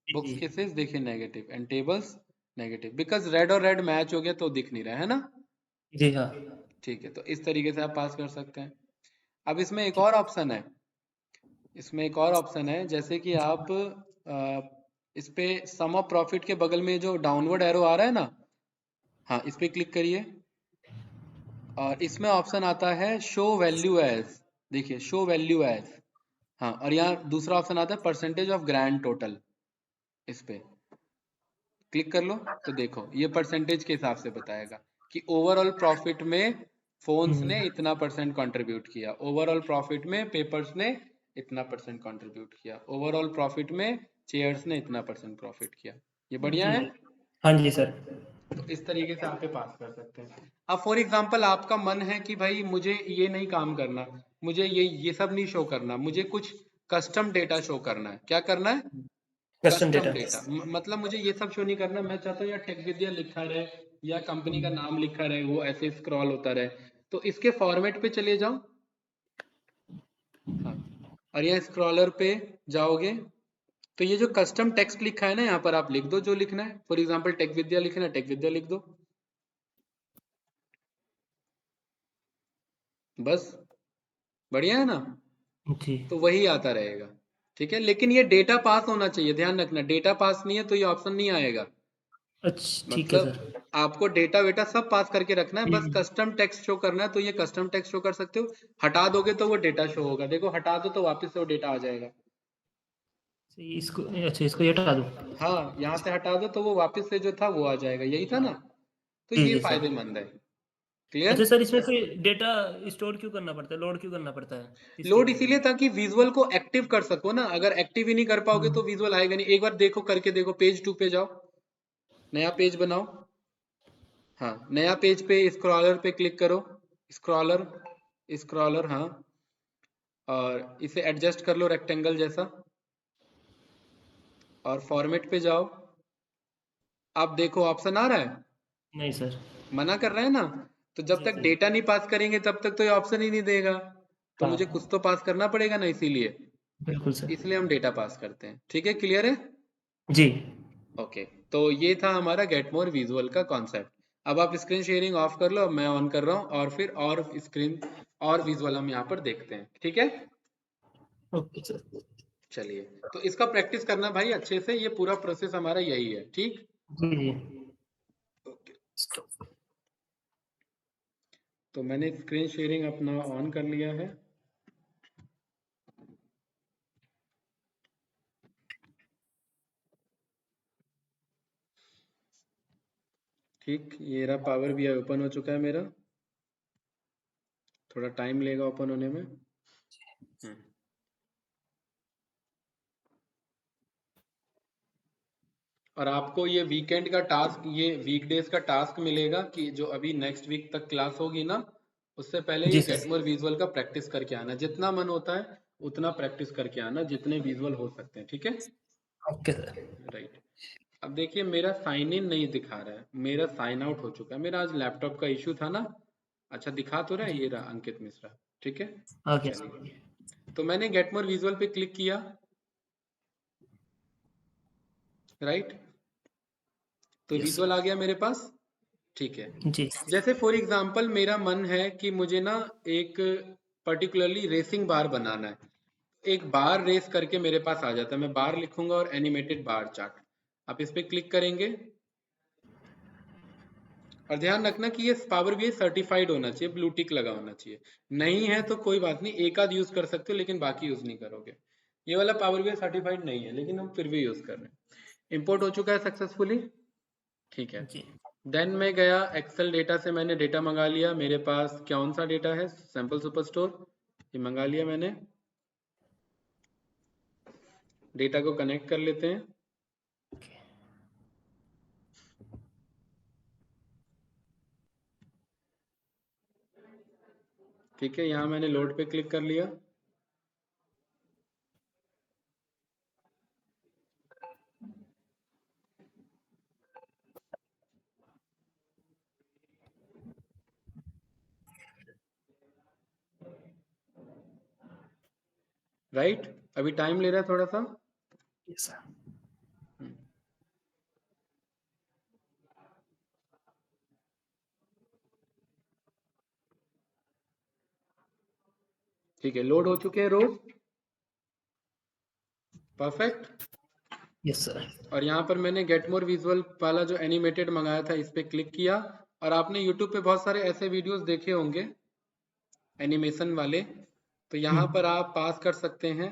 बुक्स जी केसेस देखिए negative, and tables negative, because red और रेड मैच हो गया तो दिख नहीं रहा है ना? जी हाँ। ठीक है, तो इस तरीके से आप पास कर सकते हैं। अब इसमें एक ठीक। और ऑप्शन है, इसमें एक और ऑप्शन है, जैसे कि आप इस पे सम ऑफ प्रॉफिट के बगल में जो डाउनवर्ड एरो आ रहा है ना, हाँ इस पे क्लिक करिए, और इसमें ऑप्शन आता है शो वैल्यू एज। देखिए शो वैल्यू एज, हाँ, और यहाँ दूसरा ऑप्शन आता है परसेंटेज ऑफ ग्रैंड टोटल। इस पे क्लिक कर लो तो देखो ये परसेंटेज के हिसाब से बताएगा कि ओवरऑल प्रॉफिट में फोन्स ने इतना परसेंट कंट्रीब्यूट किया, ओवरऑल प्रॉफिट में पेपर्स ने इतना परसेंट कंट्रीब्यूट किया, ओवरऑल प्रॉफिट में चेयर्स ने इतना परसेंट प्रॉफिट किया। ये बढ़िया जी है। हाँ जी सर। तो इस तरीके से आप पास कर सकते हैं। अब फॉर एग्जांपल आपका मन है कि भाई मुझे ये नहीं काम करना, मुझे ये सब नहीं शो करना, मुझे कुछ कस्टम डेटा शो करना है। क्या करना है? Custom custom data. डेटा। मतलब मुझे ये सब शो नहीं करना, मैं चाहता हूँ या टेक विद्या लिखा रहे या कंपनी का नाम लिखा रहे, वो ऐसे स्क्रॉल होता रहे। तो इसके फॉर्मेट पे चले जाओ। हाँ, और यहाँ स्क्रॉलर पे जाओगे तो ये जो कस्टम टेक्स्ट लिखा है ना, यहाँ पर आप लिख दो जो लिखना है। फॉर एग्जाम्पल टेक विद्या लिखना है, टेक विद्या लिख दो बस। बढ़िया है ना? जी तो वही आता रहेगा। ठीक है, लेकिन ये डेटा पास होना चाहिए, ध्यान रखना। डेटा पास नहीं है तो ये ऑप्शन नहीं आएगा। अच्छा ठीक है सर। मतलब आपको डेटा वेटा सब पास करके रखना है, बस हम्म, कस्टम टेक्स्ट शो करना है। तो ये कस्टम टेक्स्ट शो कर सकते हो। हटा दोगे तो वो डेटा शो होगा। देखो हटा दो तो वापस से वो डेटा आ जाएगा। इसको अच्छा इसको ये हटा दूँ। हाँ, यहाँ से हटा दो तो वो वापस से जो था वो आ जाएगा। यही था ना? तो जी ये जी सर। फायदेमंद है। अच्छा क्लियर? सर, इसमें फिर डेटा स्टोर क्यों करना पड़ता है, लोड क्यों करना पड़ता है, किसके लोड लिए? इसीलिए ताकि विजुअल को एक्टिव कर सको ना। अगर एक्टिव ही नहीं कर पाओगे तो विजुअल आएगा नहीं। एक बार देखो, करके देखो। पेज 2 पे जाओ, नया पेज बनाओ। हाँ, नया पेज पे स्क्रॉलर पे क्लिक करो। स्क्रॉलर, स्क्रॉलर, हाँ। और इसे एडजस्ट कर लो रेक्टेंगल जैसा, और फॉर्मेट पे जाओ। आप देखो ऑप्शन आ रहा है, नहीं सर। मना कर रहे हैं ना? तो जब जी तक जी। डेटा नहीं पास करेंगे तब तक तो ये ऑप्शन ही नहीं देगा। तो मुझे कुछ हाँ तो पास करना पड़ेगा ना, इसीलिए बिल्कुल सर। इसलिए हम डेटा पास करते हैं। ठीक है, क्लियर है? जी। ओके, तो ये था हमारा गेट मोर विजुअल का कॉन्सेप्ट। अब आप स्क्रीन शेयरिंग ऑफ कर लो, अब मैं ऑन कर रहा हूँ, और फिर और स्क्रीन और विजुअल हम यहाँ पर देखते हैं। ठीक है, ओके सर। चलिए। तो इसका प्रैक्टिस करना भाई अच्छे से, ये पूरा प्रोसेस हमारा यही है। ठीक। जी जी। ओके, तो मैंने स्क्रीन शेयरिंग अपना ऑन कर लिया है। ठीक, ये रहा पावर BI ओपन हो चुका है मेरा। थोड़ा टाइम लेगा ओपन होने में। और आपको ये वीकेंड का टास्क, ये वीकडेज का टास्क मिलेगा कि जो अभी नेक्स्ट वीक तक क्लास होगी ना, उससे पहले ये जी गेट सर। मोर विजुअल का प्रैक्टिस करके आना। जितना मन होता है उतना प्रैक्टिस करके आना, जितने विजुअल हो सकते हैं। ठीक है, ओके सर। राइट। अब देखिए मेरा साइन इन नहीं दिखा रहा है, मेरा साइन आउट हो चुका है। मेरा आज लैपटॉप का इशू था ना। अच्छा, दिखा तो रहा है, जी ये रहा अंकित मिश्रा। ठीक है, ओके चलिए। सर। तो मैंने गेट मोर विजुअल पे क्लिक किया, राइट। तो यस विजुअल सर। आ गया मेरे पास। ठीक है। जी जैसे फॉर एग्जांपल मेरा मन है कि मुझे ना एक पर्टिकुलरली रेसिंग बार बनाना है। एक बार रेस करके मेरे पास आ जाता है। मैं बार लिखूंगा और एनिमेटेड बार चार्ट। आप इस पे क्लिक करेंगे, और ध्यान रखना कि ये पावर BI सर्टिफाइड होना चाहिए, ब्लू टिक लगा होना चाहिए। नहीं है तो कोई बात नहीं, एक आध यूज कर सकते हो, लेकिन बाकी यूज नहीं करोगे। ये वाला पावर BI सर्टिफाइड नहीं है, लेकिन हम फिर भी यूज कर रहे हैं। इंपोर्ट हो चुका है सक्सेसफुली। ठीक है। जी। देन मैं गया एक्सेल डेटा से, मैंने डेटा मंगा लिया। मेरे पास कौन सा डेटा है? सैम्पल सुपरस्टोर, ये मंगा लिया मैंने। डेटा को कनेक्ट कर लेते हैं। ठीक है, यहाँ मैंने लोड पे क्लिक कर लिया। राइट, अभी टाइम ले रहा है थोड़ा सा। Yes sir. ठीक है, लोड हो चुके हैं रोज। परफेक्ट। Yes sir. और यहाँ पर मैंने गेट मोर विजुअल वाला जो एनिमेटेड मंगाया था, इस पे क्लिक किया। और आपने यूट्यूब पे बहुत सारे ऐसे वीडियोस देखे होंगे एनिमेशन वाले, तो यहाँ पर आप पास कर सकते हैं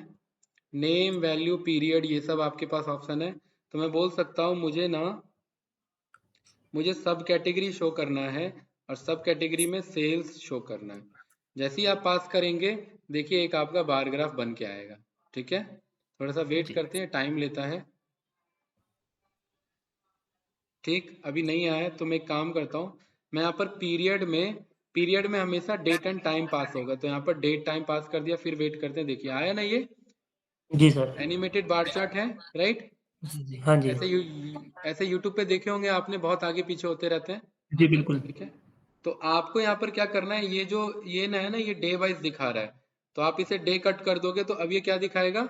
नेम, वैल्यू, पीरियड, ये सब आपके पास ऑप्शन है। तो मैं बोल सकता हूँ मुझे सब कैटेगरी शो करना है और सब कैटेगरी में सेल्स शो करना है। जैसे ही आप पास करेंगे देखिए एक आपका बार ग्राफ बन के आएगा। ठीक है, थोड़ा सा वेट जी करते हैं, टाइम लेता है। ठीक, अभी नहीं आया तो मैं एक काम करता हूँ, मैं यहाँ पर पीरियड में हमेशा डेट एंड टाइम पास होगा, तो यहाँ पर डेट टाइम पास कर दिया, फिर वेट करते हैं। देखिए आया ना, ये जी सर। एनिमेटेड बार चार्ट है, राइट। जी जी हाँ जी। ऐसे यूट्यूब पे देखे होंगे आपने, बहुत आगे पीछे होते रहते हैं। जी बिल्कुल। ठीक है, तो आपको यहाँ पर क्या करना है, ये ना है ना, ये डे वाइज दिखा रहा है, तो आप इसे डे कट कर दोगे तो अब ये क्या दिखाएगा,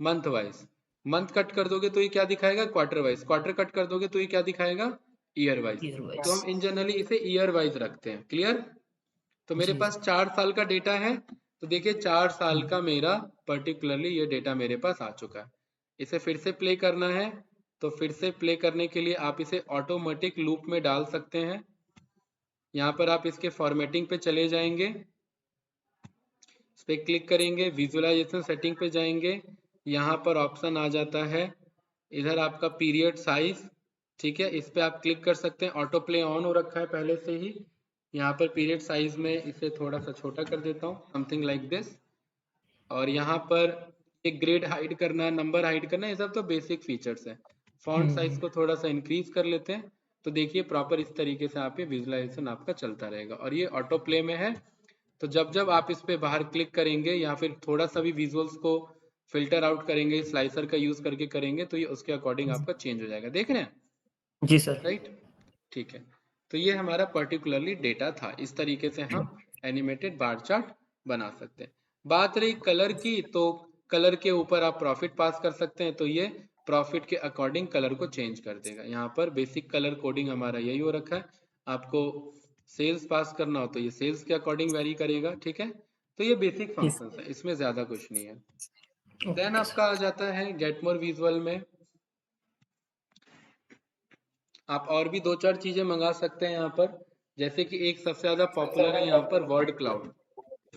मंथ वाइज। मंथ कट कर दोगे तो ये क्या दिखाएगा, क्वार्टर वाइज। क्वार्टर कट कर दोगे तो ये क्या दिखाएगा, ईयर वाइज। ईयर तो वाइज। हम इन जनरली इसे ईयर वाइज रखते हैं। क्लियर। तो मेरे जी पास 4 साल का डेटा है, तो देखिए 4 साल जी का मेरा पर्टिकुलरली ये डेटा मेरे पास आ चुका है। इसे फिर से प्ले करना है, तो फिर से प्ले करने के लिए आप इसे ऑटोमेटिक लूप में डाल सकते हैं। यहाँ पर आप इसके फॉर्मेटिंग पे चले जाएंगे, इस पर क्लिक करेंगे, विजुअलाइजेशन सेटिंग पे जाएंगे, यहाँ पर ऑप्शन आ जाता है इधर आपका पीरियड साइज। ठीक है, इस पे आप क्लिक कर सकते हैं, ऑटो प्ले ऑन हो रखा है पहले से ही। यहाँ पर पीरियड साइज में इसे थोड़ा सा छोटा कर देता हूँ, समथिंग लाइक दिस। और यहाँ पर एक ग्रेड हाइड करना, नंबर हाइड करना, ये सब तो बेसिक फीचर्स है। फॉन्ट साइज को थोड़ा सा इंक्रीज कर लेते हैं, तो देखिए प्रॉपर इस तरीके से आप ये विजुअलाइजेशन आपका चलता रहेगा, और ये ऑटो प्ले में है। तो जब जब आप इस पे बाहर क्लिक करेंगे या फिर थोड़ा सा भी विजुअल्स को फिल्टर आउट करेंगे, स्लाइसर का यूज करके करेंगे, तो ये उसके अकॉर्डिंग आपका चेंज हो जाएगा। देख रहे हैं, जी सर। राइट। ठीक है, तो ये हमारा पर्टिकुलरली डेटा था। इस तरीके से हम एनिमेटेड बार चार्ट बना सकते हैं। बात रही कलर की, तो कलर के ऊपर आप प्रॉफिट पास कर सकते हैं, तो ये प्रॉफिट के अकॉर्डिंग कलर को चेंज कर देगा। यहाँ पर बेसिक कलर कोडिंग हमारा यही हो रखा है। आपको सेल्स पास करना हो तो ये सेल्स के अकॉर्डिंग वेरी करेगा। ठीक है, तो ये बेसिक यस। फंक्शंस है, इसमें ज्यादा कुछ नहीं है। देन ओके आपका सर। आ जाता है गेट मोर विजुअल में। आप और भी दो चार चीजें मंगा सकते हैं यहाँ पर, जैसे कि एक सबसे ज्यादा पॉपुलर है यहाँ पर वर्ड क्लाउड।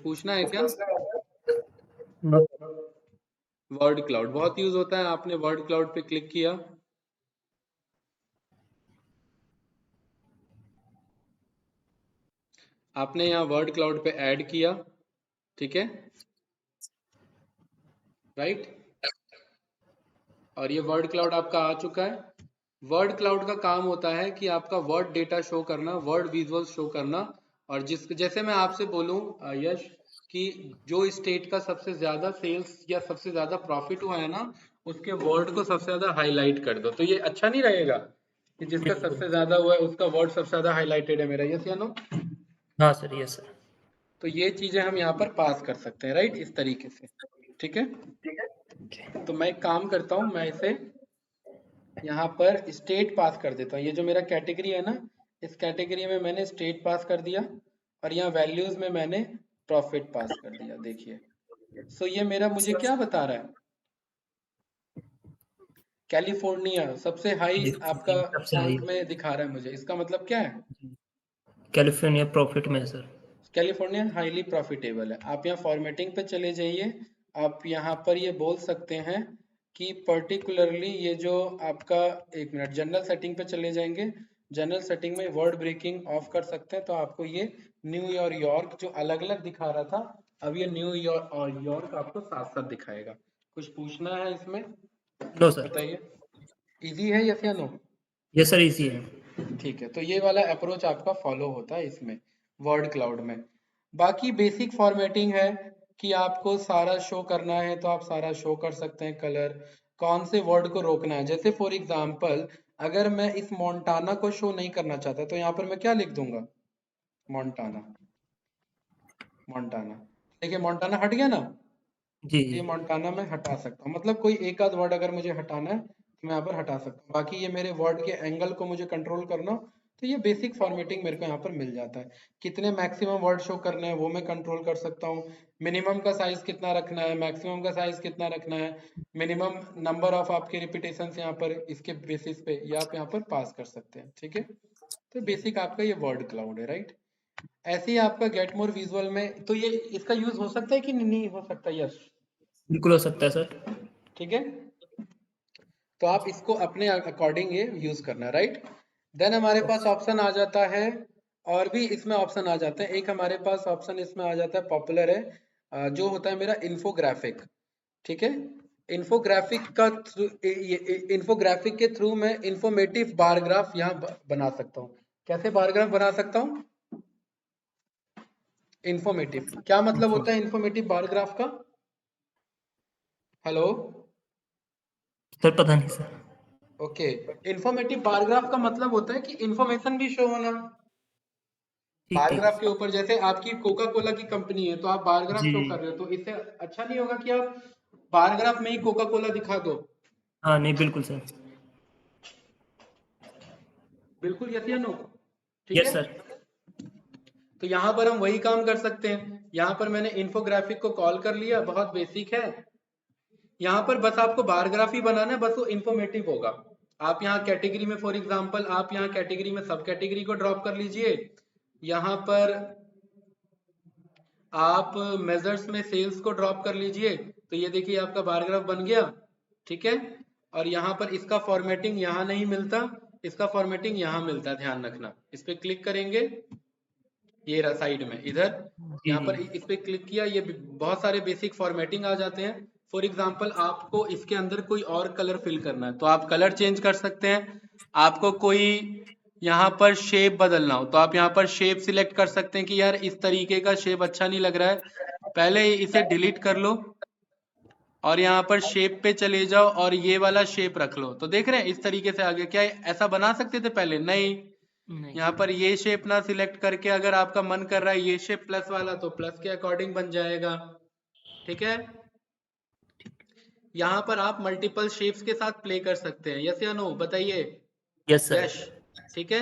पूछना है क्या, नो। वर्ड क्लाउड बहुत यूज होता है। आपने वर्ड क्लाउड पे क्लिक किया, आपने यहाँ वर्ड क्लाउड पे ऐड किया। ठीक है, राइट। और ये वर्ड क्लाउड आपका आ चुका है। वर्ड क्लाउड का काम होता है कि आपका वर्ड डेटा शो करना, वर्ड विजुअल शो करना। और जिस जैसे मैं आपसे बोलूं यश, कि जो स्टेट का सबसे ज्यादा सेल्स या सबसे ज्यादा प्रॉफिट हुआ है ना, उसके वर्ड को सबसे ज्यादा हाईलाइट कर दो, तो ये अच्छा नहीं रहेगा कि जिसका बिल्कुल। सबसे ज्यादा हुआ है उसका वर्ड सबसे ज्यादा हाईलाइटेड है मेरा। यस या नो। हाँ सर। Yes sir. तो ये चीजें हम यहाँ पर पास कर सकते हैं, राइट, इस तरीके से। ठीक है, तो मैं एक काम करता हूँ, मैं इसे यहाँ पर स्टेट पास कर देता हूँ। ये जो मेरा कैटेगरी है ना, इस कैटेगरी में मैंने स्टेट पास कर दिया, और यहाँ वैल्यूज में मैंने प्रॉफिट पास कर दिया। देखिए, सो ये मेरा मुझे क्या बता रहा है, कैलिफोर्निया सबसे हाई आपका सबसे हाई। फॉन्ट में दिखा रहा है मुझे। इसका मतलब क्या है, कैलिफोर्निया प्रॉफिट में है सर। कैलिफोर्निया हाईली प्रॉफिटेबल है। आप यहाँ फॉर्मेटिंग पे चले जाइए, आप यहाँ पर ये बोल सकते हैं कि पर्टिकुलरली ये जो आपका, एक मिनट, जनरल सेटिंग पे चले जाएंगे। जनरल सेटिंग में वर्ड ब्रेकिंग ऑफ कर सकते हैं, तो आपको ये न्यू और यॉर्क जो अलग अलग दिखा रहा था, अब ये न्यू यॉर्क और यॉर्क आपको साथ साथ दिखाएगा। कुछ पूछना है इसमें, नो सर। बताइए। इजी है, यस या नो। यस सर इजी है। ठीक है, तो ये वाला अप्रोच आपका फॉलो होता है इसमें, वर्ड क्लाउड में। बाकी बेसिक फॉर्मेटिंग है कि आपको सारा शो करना है तो आप सारा शो कर सकते हैं कलर, कौन से वर्ड को रोकना है। जैसे फॉर एग्जांपल, अगर मैं इस मोंटाना को शो नहीं करना चाहता तो यहाँ पर मैं क्या लिख दूंगा, मोंटाना। मोंटाना, देखिए मोंटाना हट गया ना। जी ये जी। मोंटाना मैं हटा सकता हूँ, मतलब कोई एक आध वर्ड अगर मुझे हटाना है तो मैं यहाँ पर हटा सकता हूँ। बाकी ये मेरे वर्ड के एंगल को मुझे कंट्रोल करना हो, तो ये बेसिक फॉर्मेटिंग मेरे को यहाँ पर मिल जाता है। कितने मैक्सिमम वर्ड शो करने हैं वो मैं कंट्रोल कर सकता हूँ। मिनिमम का साइज कितना रखना है, मैक्सिमम का साइज कितना रखना है, मिनिमम नंबर ऑफ आपके रिपीटेशन यहाँ पर इसके बेसिस पे ये आप यहाँ पर पास कर सकते हैं। ठीक है, तो बेसिक आपका ये वर्ड क्लाउड है, राइट। ऐसे ही आपका गेट मोर विजुअल में, तो ये इसका यूज हो सकता है कि नहीं हो सकता, यस। बिल्कुल हो सकता है सर। ठीक है, तो आप इसको अपने अकॉर्डिंग ये यूज करना, राइट। देन हमारे पास ऑप्शन आ जाता है, और भी इसमें ऑप्शन आ जाते हैं। एक हमारे पास ऑप्शन इसमें आ जाता है, पॉपुलर है, जो होता है मेरा इन्फोग्राफिक। ठीक है, इन्फोग्राफिक का इन्फोग्राफिक के थ्रू मैं इंफॉर्मेटिव बार ग्राफ यहाँ बना सकता हूँ। कैसे बार ग्राफ बना सकता हूँ? इंफॉर्मेटिव, क्या मतलब होता है इंफॉर्मेटिव बार ग्राफ का? हेलो, सर पता नहीं sir. Okay. Informative bar graph का मतलब होता है कि इंफॉर्मेशन भी शो होना। ठीक बार ठीक। ग्राफ के ऊपर, जैसे आपकी कोका कोला की कंपनी है तो आप बार ग्राफ जी शो जी। कर रहे हो, तो इससे अच्छा नहीं होगा कि आप बार ग्राफ में ही कोका कोला दिखा दो? हाँ नहीं बिल्कुल सर। बिल्कुल, यस या नो? ठीक यस है, सर। तो यहाँ पर हम वही काम कर सकते हैं। यहाँ पर मैंने इन्फोग्राफिक को कॉल कर लिया, बहुत बेसिक है। यहाँ पर बस आपको बार ग्राफ ही बनाना है, बस वो इंफॉर्मेटिव होगा। आप यहाँ कैटेगरी में, फॉर एग्जांपल आप यहाँ कैटेगरी में सब कैटेगरी को ड्रॉप कर लीजिए। यहाँ पर आप मेजर्स में सेल्स को ड्रॉप कर लीजिए, तो ये देखिए आपका बार ग्राफ बन गया। ठीक है, और यहाँ पर इसका फॉर्मेटिंग यहाँ नहीं मिलता, इसका फॉर्मेटिंग यहाँ मिलता है, ध्यान रखना। इस पे क्लिक करेंगे, ये रहा साइड में इधर, जी यहाँ जी। पर इस पे क्लिक किया, ये बहुत सारे बेसिक फॉर्मेटिंग आ जाते हैं। फॉर एग्जांपल आपको इसके अंदर कोई और कलर फिल करना है तो आप कलर चेंज कर सकते हैं। आपको कोई यहाँ पर शेप बदलना हो तो आप यहाँ पर शेप सिलेक्ट कर सकते हैं कि यार इस तरीके का शेप अच्छा नहीं लग रहा है, पहले इसे डिलीट कर लो और यहाँ पर शेप पे चले जाओ और ये वाला शेप रख लो। तो देख रहे हैं इस तरीके से आ गया। क्या ऐसा बना सकते थे पहले? नहीं। नहीं। यहाँ पर ये शेप ना सिलेक्ट करके अगर आपका मन कर रहा है ये शेप प्लस वाला, तो प्लस के अकॉर्डिंग बन जाएगा। ठीक है, यहाँ पर आप मल्टीपल शेप्स के साथ प्ले कर सकते हैं, यस या नो बताइए? Yes sir. यश, ठीक है।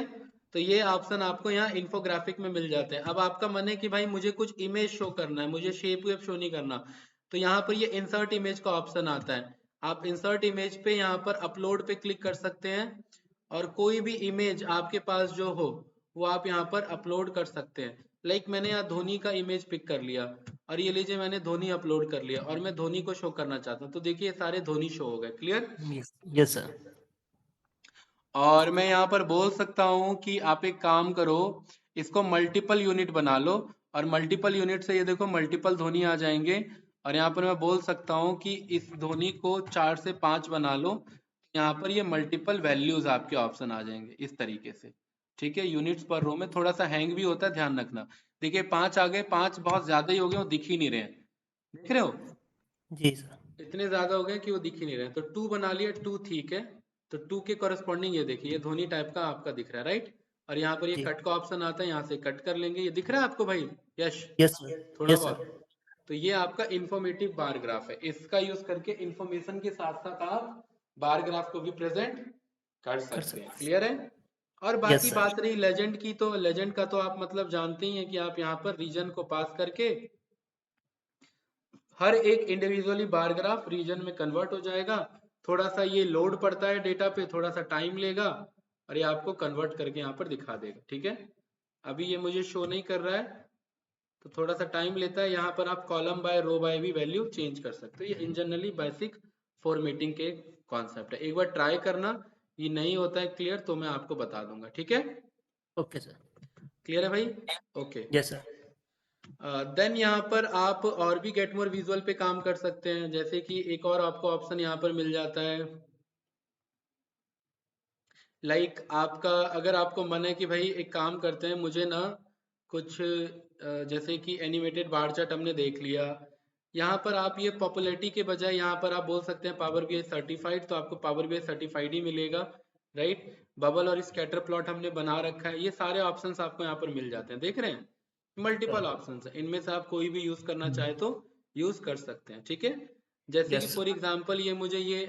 तो ये ऑप्शन आपको यहाँ इन्फोग्राफिक में मिल जाते हैं। अब आपका मन है कि भाई मुझे कुछ इमेज शो करना है, मुझे शेप वेप शो नहीं करना, तो यहाँ पर ये इंसर्ट इमेज का ऑप्शन आता है। आप इंसर्ट इमेज पे यहाँ पर अपलोड पे क्लिक कर सकते हैं, और कोई भी इमेज आपके पास जो हो वो आप यहाँ पर अपलोड कर सकते हैं। लाइक मैंने यहाँ धोनी का इमेज पिक कर लिया, और ये लीजिए मैंने धोनी अपलोड कर लिया, और मैं धोनी को शो करना चाहता हूँ, तो देखिए सारे धोनी शो हो गए। क्लियर? Yes yes sir. और मैं यहाँ पर बोल सकता हूँ कि आप एक काम करो, इसको मल्टीपल यूनिट बना लो, और मल्टीपल यूनिट से ये देखो मल्टीपल ध्वनि आ जाएंगे। और यहाँ पर मैं बोल सकता हूँ कि इस ध्वनि को 4 से 5 बना लो, यहाँ पर ये मल्टीपल वैल्यूज आपके ऑप्शन आ जाएंगे इस तरीके से। ठीक है, यूनिट्स पर रो में थोड़ा सा हैंग भी होता है, ध्यान रखना। देखिए 5 आ गए, 5 बहुत ज्यादा ही हो गए, वो दिख ही नहीं रहे हैं, देख रहे हो? जी सर। इतने ज्यादा हो गए कि वो दिख ही नहीं रहे। तो 2 बना लिया, 2 ठीक है। तो 2 के कॉरेस्पॉन्डिंग ये देखिए, ये धोनी टाइप का आपका दिख रहा है, राइट। और यहाँ पर ये जी। कट का ऑप्शन आता है, यहाँ से कट कर लेंगे। ये दिख रहा है आपको भाई? यश, यस सर। थोड़ा यस सर। बहुत। तो ये आपका इंफॉर्मेटिव बार ग्राफ है। इसका यूज करके इंफॉर्मेशन के साथ साथ आप बार ग्राफ को भी प्रेजेंट कर कर सकते हैं। सकते। क्लियर है? और यस बाकी सर। बात रही लेजेंड की, तो लेजेंड का तो आप मतलब जानते ही हैं कि आप यहाँ पर रीजन को पास करके हर एक इंडिविजुअली बार ग्राफ रीजन में कन्वर्ट हो जाएगा। थोड़ा सा ये लोड पड़ता है डेटा पे, थोड़ा सा टाइम लेगा, और ये आपको कन्वर्ट करके यहाँ पर दिखा देगा। ठीक है, अभी ये मुझे शो नहीं कर रहा है तो थोड़ा सा टाइम लेता है। यहाँ पर आप कॉलम बाय रो बाय भी वैल्यू चेंज कर सकते हो। ये इन जनरली बेसिक फॉर्मेटिंग के कॉन्सेप्ट है, एक बार ट्राई करना। ये नहीं होता है क्लियर तो मैं आपको बता दूंगा। ठीक है, ओके सर। क्लियर है भाई? ओके। Yes sir. देन यहाँ पर आप और भी गेट मोर विजुअल पे काम कर सकते हैं, जैसे कि एक और आपको ऑप्शन यहाँ पर मिल जाता है। लाइक आपका, अगर आपको मन है कि भाई एक काम करते हैं, मुझे ना कुछ जैसे कि एनिमेटेड बार चार्ट हमने देख लिया, यहाँ पर आप ये पॉपुलैरिटी के बजाय यहाँ पर आप बोल सकते हैं पावर बीआई सर्टिफाइड, तो आपको पावर बीआई सर्टिफाइड ही मिलेगा, राइट। बबल और स्कैटर प्लॉट हमने बना रखा है, ये सारे ऑप्शंस आपको यहाँ पर मिल जाते हैं, देख रहे हैं? मल्टीपल ऑप्शंस है, इनमें से आप कोई भी यूज करना चाहे तो यूज कर सकते हैं। ठीक है, जैसे कि यस। फॉर एग्जांपल ये मुझे ये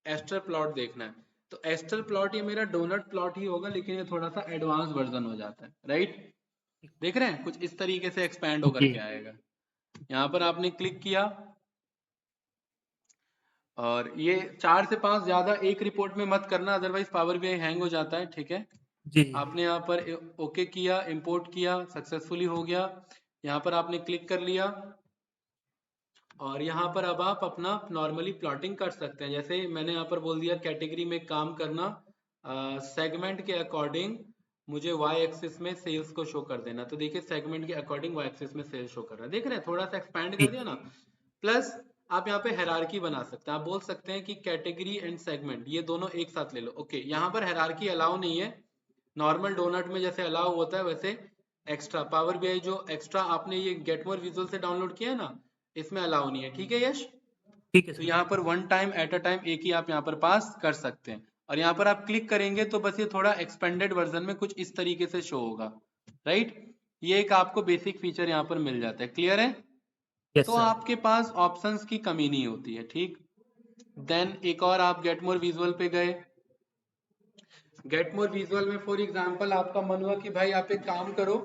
एस्टर प्लॉट देखना है, तो एस्टर प्लॉट ये मेरा डोनट प्लॉट ही होगा, लेकिन ये थोड़ा सा एडवांस वर्जन हो जाता है, राइट। देख रहे हैं कुछ इस तरीके से एक्सपैंड होकर जी। के आएगा। यहाँ पर आपने क्लिक किया, और ये 4 से 5 ज्यादा एक रिपोर्ट में मत करना, अदरवाइज पावर बीआई हैंग हो जाता है। ठीक है, जी। आपने यहाँ पर ओके किया, इंपोर्ट किया, सक्सेसफुली हो गया। यहाँ पर आपने क्लिक कर लिया, और यहाँ पर अब आप अपना नॉर्मली प्लॉटिंग कर सकते हैं। जैसे मैंने यहाँ पर बोल दिया कैटेगरी में काम करना, सेगमेंट के अकॉर्डिंग मुझे वाई एक्सिस में सेल्स को शो कर देना। तो देखिए सेगमेंट के अकॉर्डिंग वाई एक्सिस में सेल्स शो कर रहा है, देख रहे हैं, थोड़ा सा एक्सपैंड कर जी दिया ना। प्लस आप यहाँ पे हायरार्की बना सकते हैं। आप बोल सकते हैं कि कैटेगरी एंड सेगमेंट ये दोनों एक साथ ले लो। ओके, यहाँ पर हायरार्की अलाउ नहीं है। नॉर्मल डोनट में जैसे अलाउ होता है वैसे एक्स्ट्रा पावर बीआई जो एक्स्ट्रा आपने ये गेट मोर विजुअल से डाउनलोड किया है ना, इसमें अलाउ नहीं है। ठीक है यश? ठीक है तो सर। यहाँ पर one time at a time एक ही आप यहाँ पर पास कर सकते हैं। और यहाँ पर आप क्लिक करेंगे तो बस ये थोड़ा एक्सपेंडेड वर्जन में कुछ इस तरीके से शो होगा, राइट? ये एक आपको बेसिक फीचर यहाँ पर मिल जाता है। क्लियर है? यस तो सर। आपके पास ऑप्शंस की कमी नहीं होती है। ठीक, देन एक और आप गेट मोर विजुअल पे गए। गेट मोर विजुअल में फॉर एग्जांपल आपका मन हुआ कि भाई आप एक काम करो,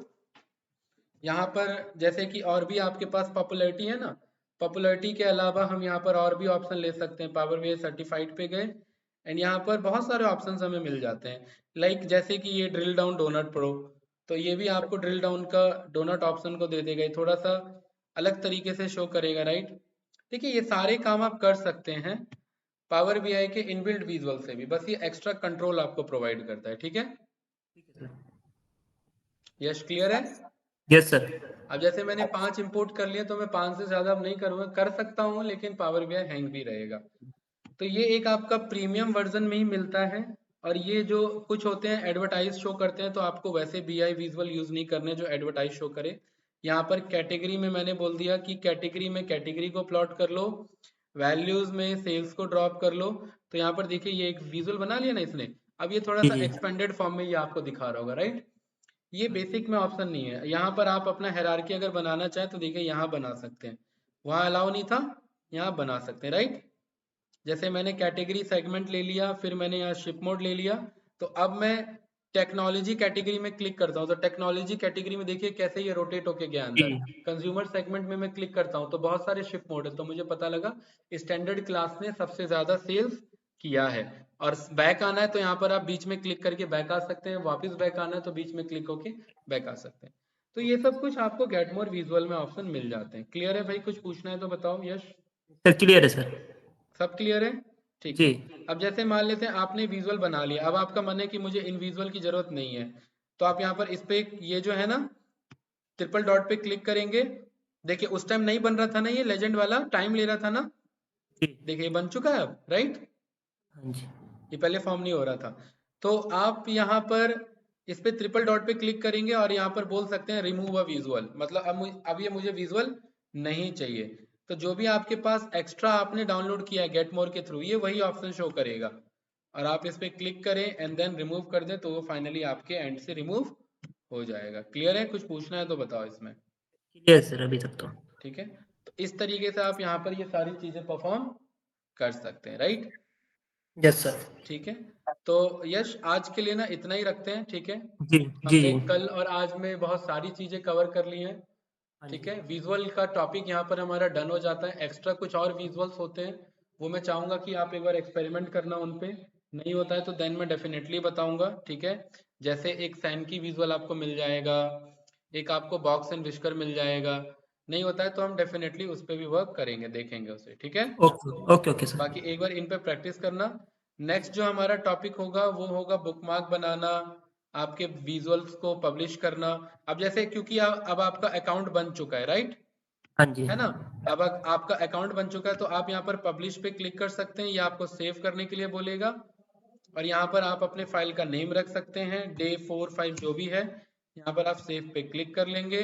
यहाँ पर जैसे कि और भी आपके पास पॉपुलैरिटी है ना, पॉपुलैरिटी के अलावा हम यहाँ पर और भी ऑप्शन ले सकते हैं। पावर बीआई सर्टिफाइड पे गए एंड यहाँ पर बहुत सारे ऑप्शंस हमें मिल जाते हैं। लाइक जैसे कि ये ड्रिल डाउन डोनट प्रो, तो ये भी आपको ड्रिल डाउन का डोनट ऑप्शन को दे देगा, ये थोड़ा सा अलग तरीके से शो करेगा, राइट? देखिए ये सारे काम आप कर सकते हैं पावर बीआई के इनबिल्ट विजुअल से भी, बस ये एक्स्ट्रा कंट्रोल आपको प्रोवाइड करता है। ठीक है? यश क्लियर है? Yes sir. अब जैसे मैंने 5 इंपोर्ट कर लिए तो मैं 5 से ज्यादा अब नहीं करूंगा, कर सकता हूँ लेकिन पावर बीआई हैंग भी रहेगा। तो ये एक आपका प्रीमियम वर्जन में ही मिलता है। और ये जो कुछ होते हैं एडवर्टाइज शो करते हैं, तो आपको वैसे बीआई विजुअल यूज नहीं करने जो एडवर्टाइज शो करे। यहाँ पर कैटेगरी में मैंने बोल दिया कि कैटेगरी में कैटेगरी को प्लॉट कर लो, वैल्यूज में सेल्स को ड्रॉप कर लो। तो यहाँ पर देखिए ये एक विजुअल बना लिया ना इसने। अब ये थोड़ा जी सा जी। एक्सपेंडेड फॉर्म में ये आपको दिखा रहा होगा, राइट? ये बेसिक में ऑप्शन नहीं है। यहाँ पर आप अपना हायरार्की अगर बनाना चाहें तो देखिए यहाँ बना सकते हैं, वहाँ अलाउ नहीं था, यहाँ बना सकते हैं, राइट? जैसे मैंने कैटेगरी सेगमेंट ले लिया, फिर मैंने यहाँ शिप मोड ले लिया। तो अब मैं टेक्नोलॉजी कैटेगरी में क्लिक करता हूँ, तो टेक्नोलॉजी कैटेगरी में देखिए कैसे ये रोटेट होके गया अंदर। जी कंज्यूमर सेगमेंट में मैं क्लिक करता हूँ तो बहुत सारे शिप मोड है, तो मुझे पता लगा स्टैंडर्ड क्लास ने सबसे ज्यादा सेल्स किया है। और बैक आना है तो यहाँ पर आप बीच में क्लिक करके बैक आ सकते हैं, वापस बैक आना है तो बीच में क्लिक होके बैक आ सकते हैं। तो ये सब कुछ आपको गेट मोर विजुअल में ऑप्शन मिल जाते हैं। क्लियर है भाई? कुछ पूछना है तो बताओ यश। सर। क्लियर है सर। सब क्लियर है? ठीक जी है। अब जैसे मान लेते हैं आपने विजुअल बना लिया, अब आपका मन है कि मुझे इन विजुअल की जरूरत नहीं है, तो आप यहाँ पर इस पे ये जो है ना ट्रिपल डॉट पे क्लिक करेंगे। देखिए उस टाइम नहीं बन रहा था ना, ये लेजेंड वाला टाइम ले रहा था ना, जी। देखिए ये बन चुका है अब, राइट? हाँ जी। ये पहले फॉर्म नहीं हो रहा था। तो आप यहाँ पर इस पे ट्रिपल डॉट पे क्लिक करेंगे और यहाँ पर बोल सकते हैं रिमूव अ विजुअल, मतलब अब ये मुझे विजुअल नहीं चाहिए। तो जो भी आपके पास एक्स्ट्रा आपने डाउनलोड किया है गेट मोर के थ्रू, ये वही ऑप्शन शो करेगा। और आप इस पे क्लिक करें एंड देन रिमूव कर दें तो वो फाइनली आपके एंड से रिमूव हो जाएगा। क्लियर है? कुछ पूछना है तो बताओ इसमें। क्लियर सर अभी तक तो। ठीक है, तो इस तरीके से आप यहाँ पर ये सारी चीजें परफॉर्म कर सकते हैं, राइट? Yes sir. ठीक है, तो यश आज के लिए ना इतना ही रखते हैं। ठीक है, जी जी हमने जी। कल और आज में बहुत सारी चीजें कवर कर ली हैं। हाँ ठीक जी। है, विजुअल का टॉपिक यहाँ पर हमारा डन हो जाता है। एक्स्ट्रा कुछ और विजुअल्स होते हैं, वो मैं चाहूंगा कि आप एक बार एक्सपेरिमेंट करना उन पे। नहीं होता है तो देन मैं डेफिनेटली बताऊंगा। ठीक है, जैसे एक सैन की विजुअल आपको मिल जाएगा, एक आपको बॉक्स एंड विस्कर मिल जाएगा। नहीं होता है तो हम डेफिनेटली उस पर भी वर्क करेंगे, देखेंगे उसे। ठीक है, ओके ओके ओके सर। बाकी एक बार इन पे प्रैक्टिस करना। नेक्स्ट जो हमारा टॉपिक होगा वो होगा बुकमार्क बनाना, आपके विजुअल्स को पब्लिश करना। अब जैसे क्योंकि अब आपका अकाउंट बन चुका है, राइट? हाँ जी। है ना? अब आपका अकाउंट बन चुका है तो आप यहाँ पर पब्लिश पे क्लिक कर सकते हैं, या आपको सेव करने के लिए बोलेगा। और यहाँ पर आप अपने फाइल का नेम रख सकते हैं, डे 4 5 जो भी है। यहाँ पर आप सेव पे क्लिक कर लेंगे।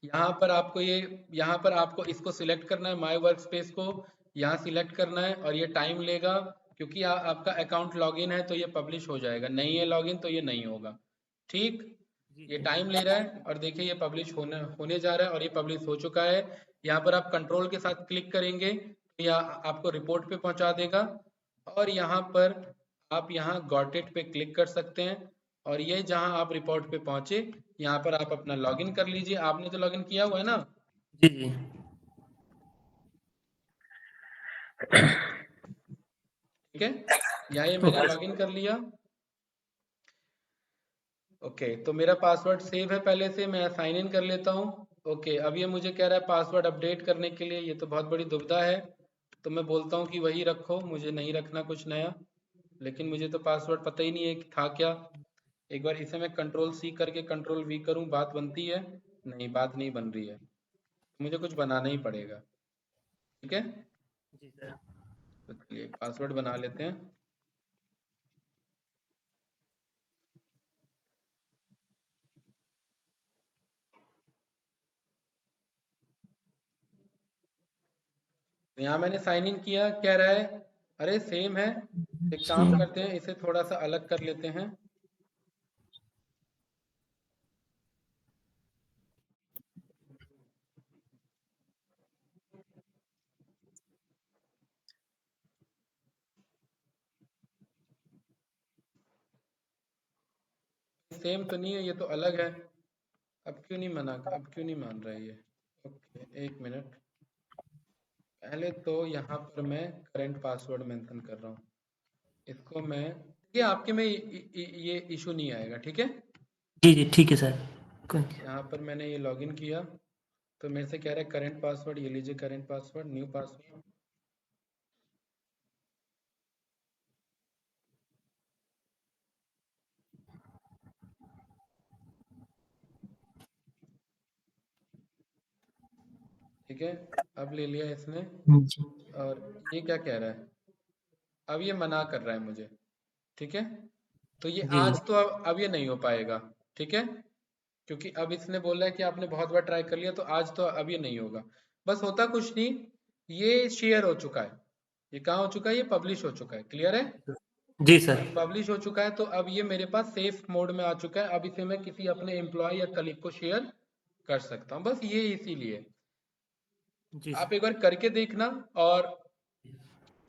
यहाँ पर आपको इसको सिलेक्ट करना है, माय वर्क स्पेस को यहाँ सिलेक्ट करना है और ये टाइम लेगा। क्योंकि आपका अकाउंट लॉगिन है तो ये पब्लिश हो जाएगा, नहीं है लॉगिन तो ये नहीं होगा। ठीक, जी ये जी। टाइम ले रहा है और देखिए ये पब्लिश होने जा रहा है और ये पब्लिश हो चुका है। यहाँ पर आप कंट्रोल के साथ क्लिक करेंगे तो या आपको रिपोर्ट पे पहुंचा देगा। और यहाँ पर आप यहाँ गॉट इट पे क्लिक कर सकते हैं और ये जहाँ आप रिपोर्ट पे पहुंचे यहाँ पर आप अपना लॉगिन कर लीजिए। आपने तो लॉगिन किया हुआ है ना? जी जी। ठीक है, यहाँ ये मैंने ओके। लॉगिन कर लिया। ओके, तो मेरा पासवर्ड सेव है पहले से, मैं साइन इन कर लेता हूँ। ओके, अब ये मुझे कह रहा है पासवर्ड अपडेट करने के लिए, ये तो बहुत बड़ी दुविधा है। तो मैं बोलता हूँ कि वही रखो, मुझे नहीं रखना कुछ नया। लेकिन मुझे तो पासवर्ड पता ही नहीं है कि था क्या। एक बार इसे मैं कंट्रोल सी करके कंट्रोल वी करूँ, बात बनती है? नहीं, बात नहीं बन रही है। मुझे कुछ बनाना ही पड़ेगा। ठीक है, जी सर। तो चलिए पासवर्ड बना लेते हैं। यहाँ मैंने साइन इन किया, कह रहा है अरे सेम है। एक काम करते हैं, इसे थोड़ा सा अलग कर लेते हैं। सेम तो नहीं है, ये तो अलग है। अब क्यों नहीं मान रहा है ये? ओके, एक मिनट। पहले तो यहाँ पर मैं करंट पासवर्ड मेंशन कर रहा हूँ। इसको मैं, ये आपके में ये इशू नहीं आएगा, ठीक है। जी जी ठीक है सर। कोई यहाँ पर मैंने ये लॉगिन किया, तो मेरे से कह रहा है करंट पासवर्ड, ये लीजिए करंट पासवर्ड, न्यू पासवर्ड। ठीक है, अब ले लिया इसने। नहीं। और ये क्या कह रहा है? अब ये मना कर रहा है मुझे। ठीक है, तो ये जी आज तो अब ये नहीं हो पाएगा। ठीक है, क्योंकि अब इसने बोला है कि आपने बहुत बार ट्राई कर लिया, तो आज तो अब ये नहीं होगा। बस होता कुछ नहीं, ये शेयर हो चुका है। ये कहाँ हो चुका है? ये पब्लिश हो चुका है, क्लियर है। जी सर। पब्लिश हो चुका है, तो अब ये मेरे पास सेफ मोड में आ चुका है। अब इसे मैं किसी अपने एम्प्लॉय या कलीग को शेयर कर सकता हूँ, बस ये इसीलिए। जी आप सर। एक बार करके देखना, और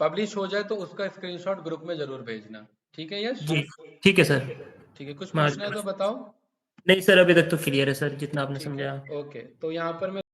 पब्लिश हो जाए तो उसका स्क्रीनशॉट ग्रुप में जरूर भेजना। ठीक है यश? जी ठीक है सर। ठीक है, कुछ मैं आज पूछना है तो बताओ। नहीं सर, अभी तक तो क्लियर है सर, जितना आपने ठीक है, समझाया। ओके, तो यहाँ पर मैं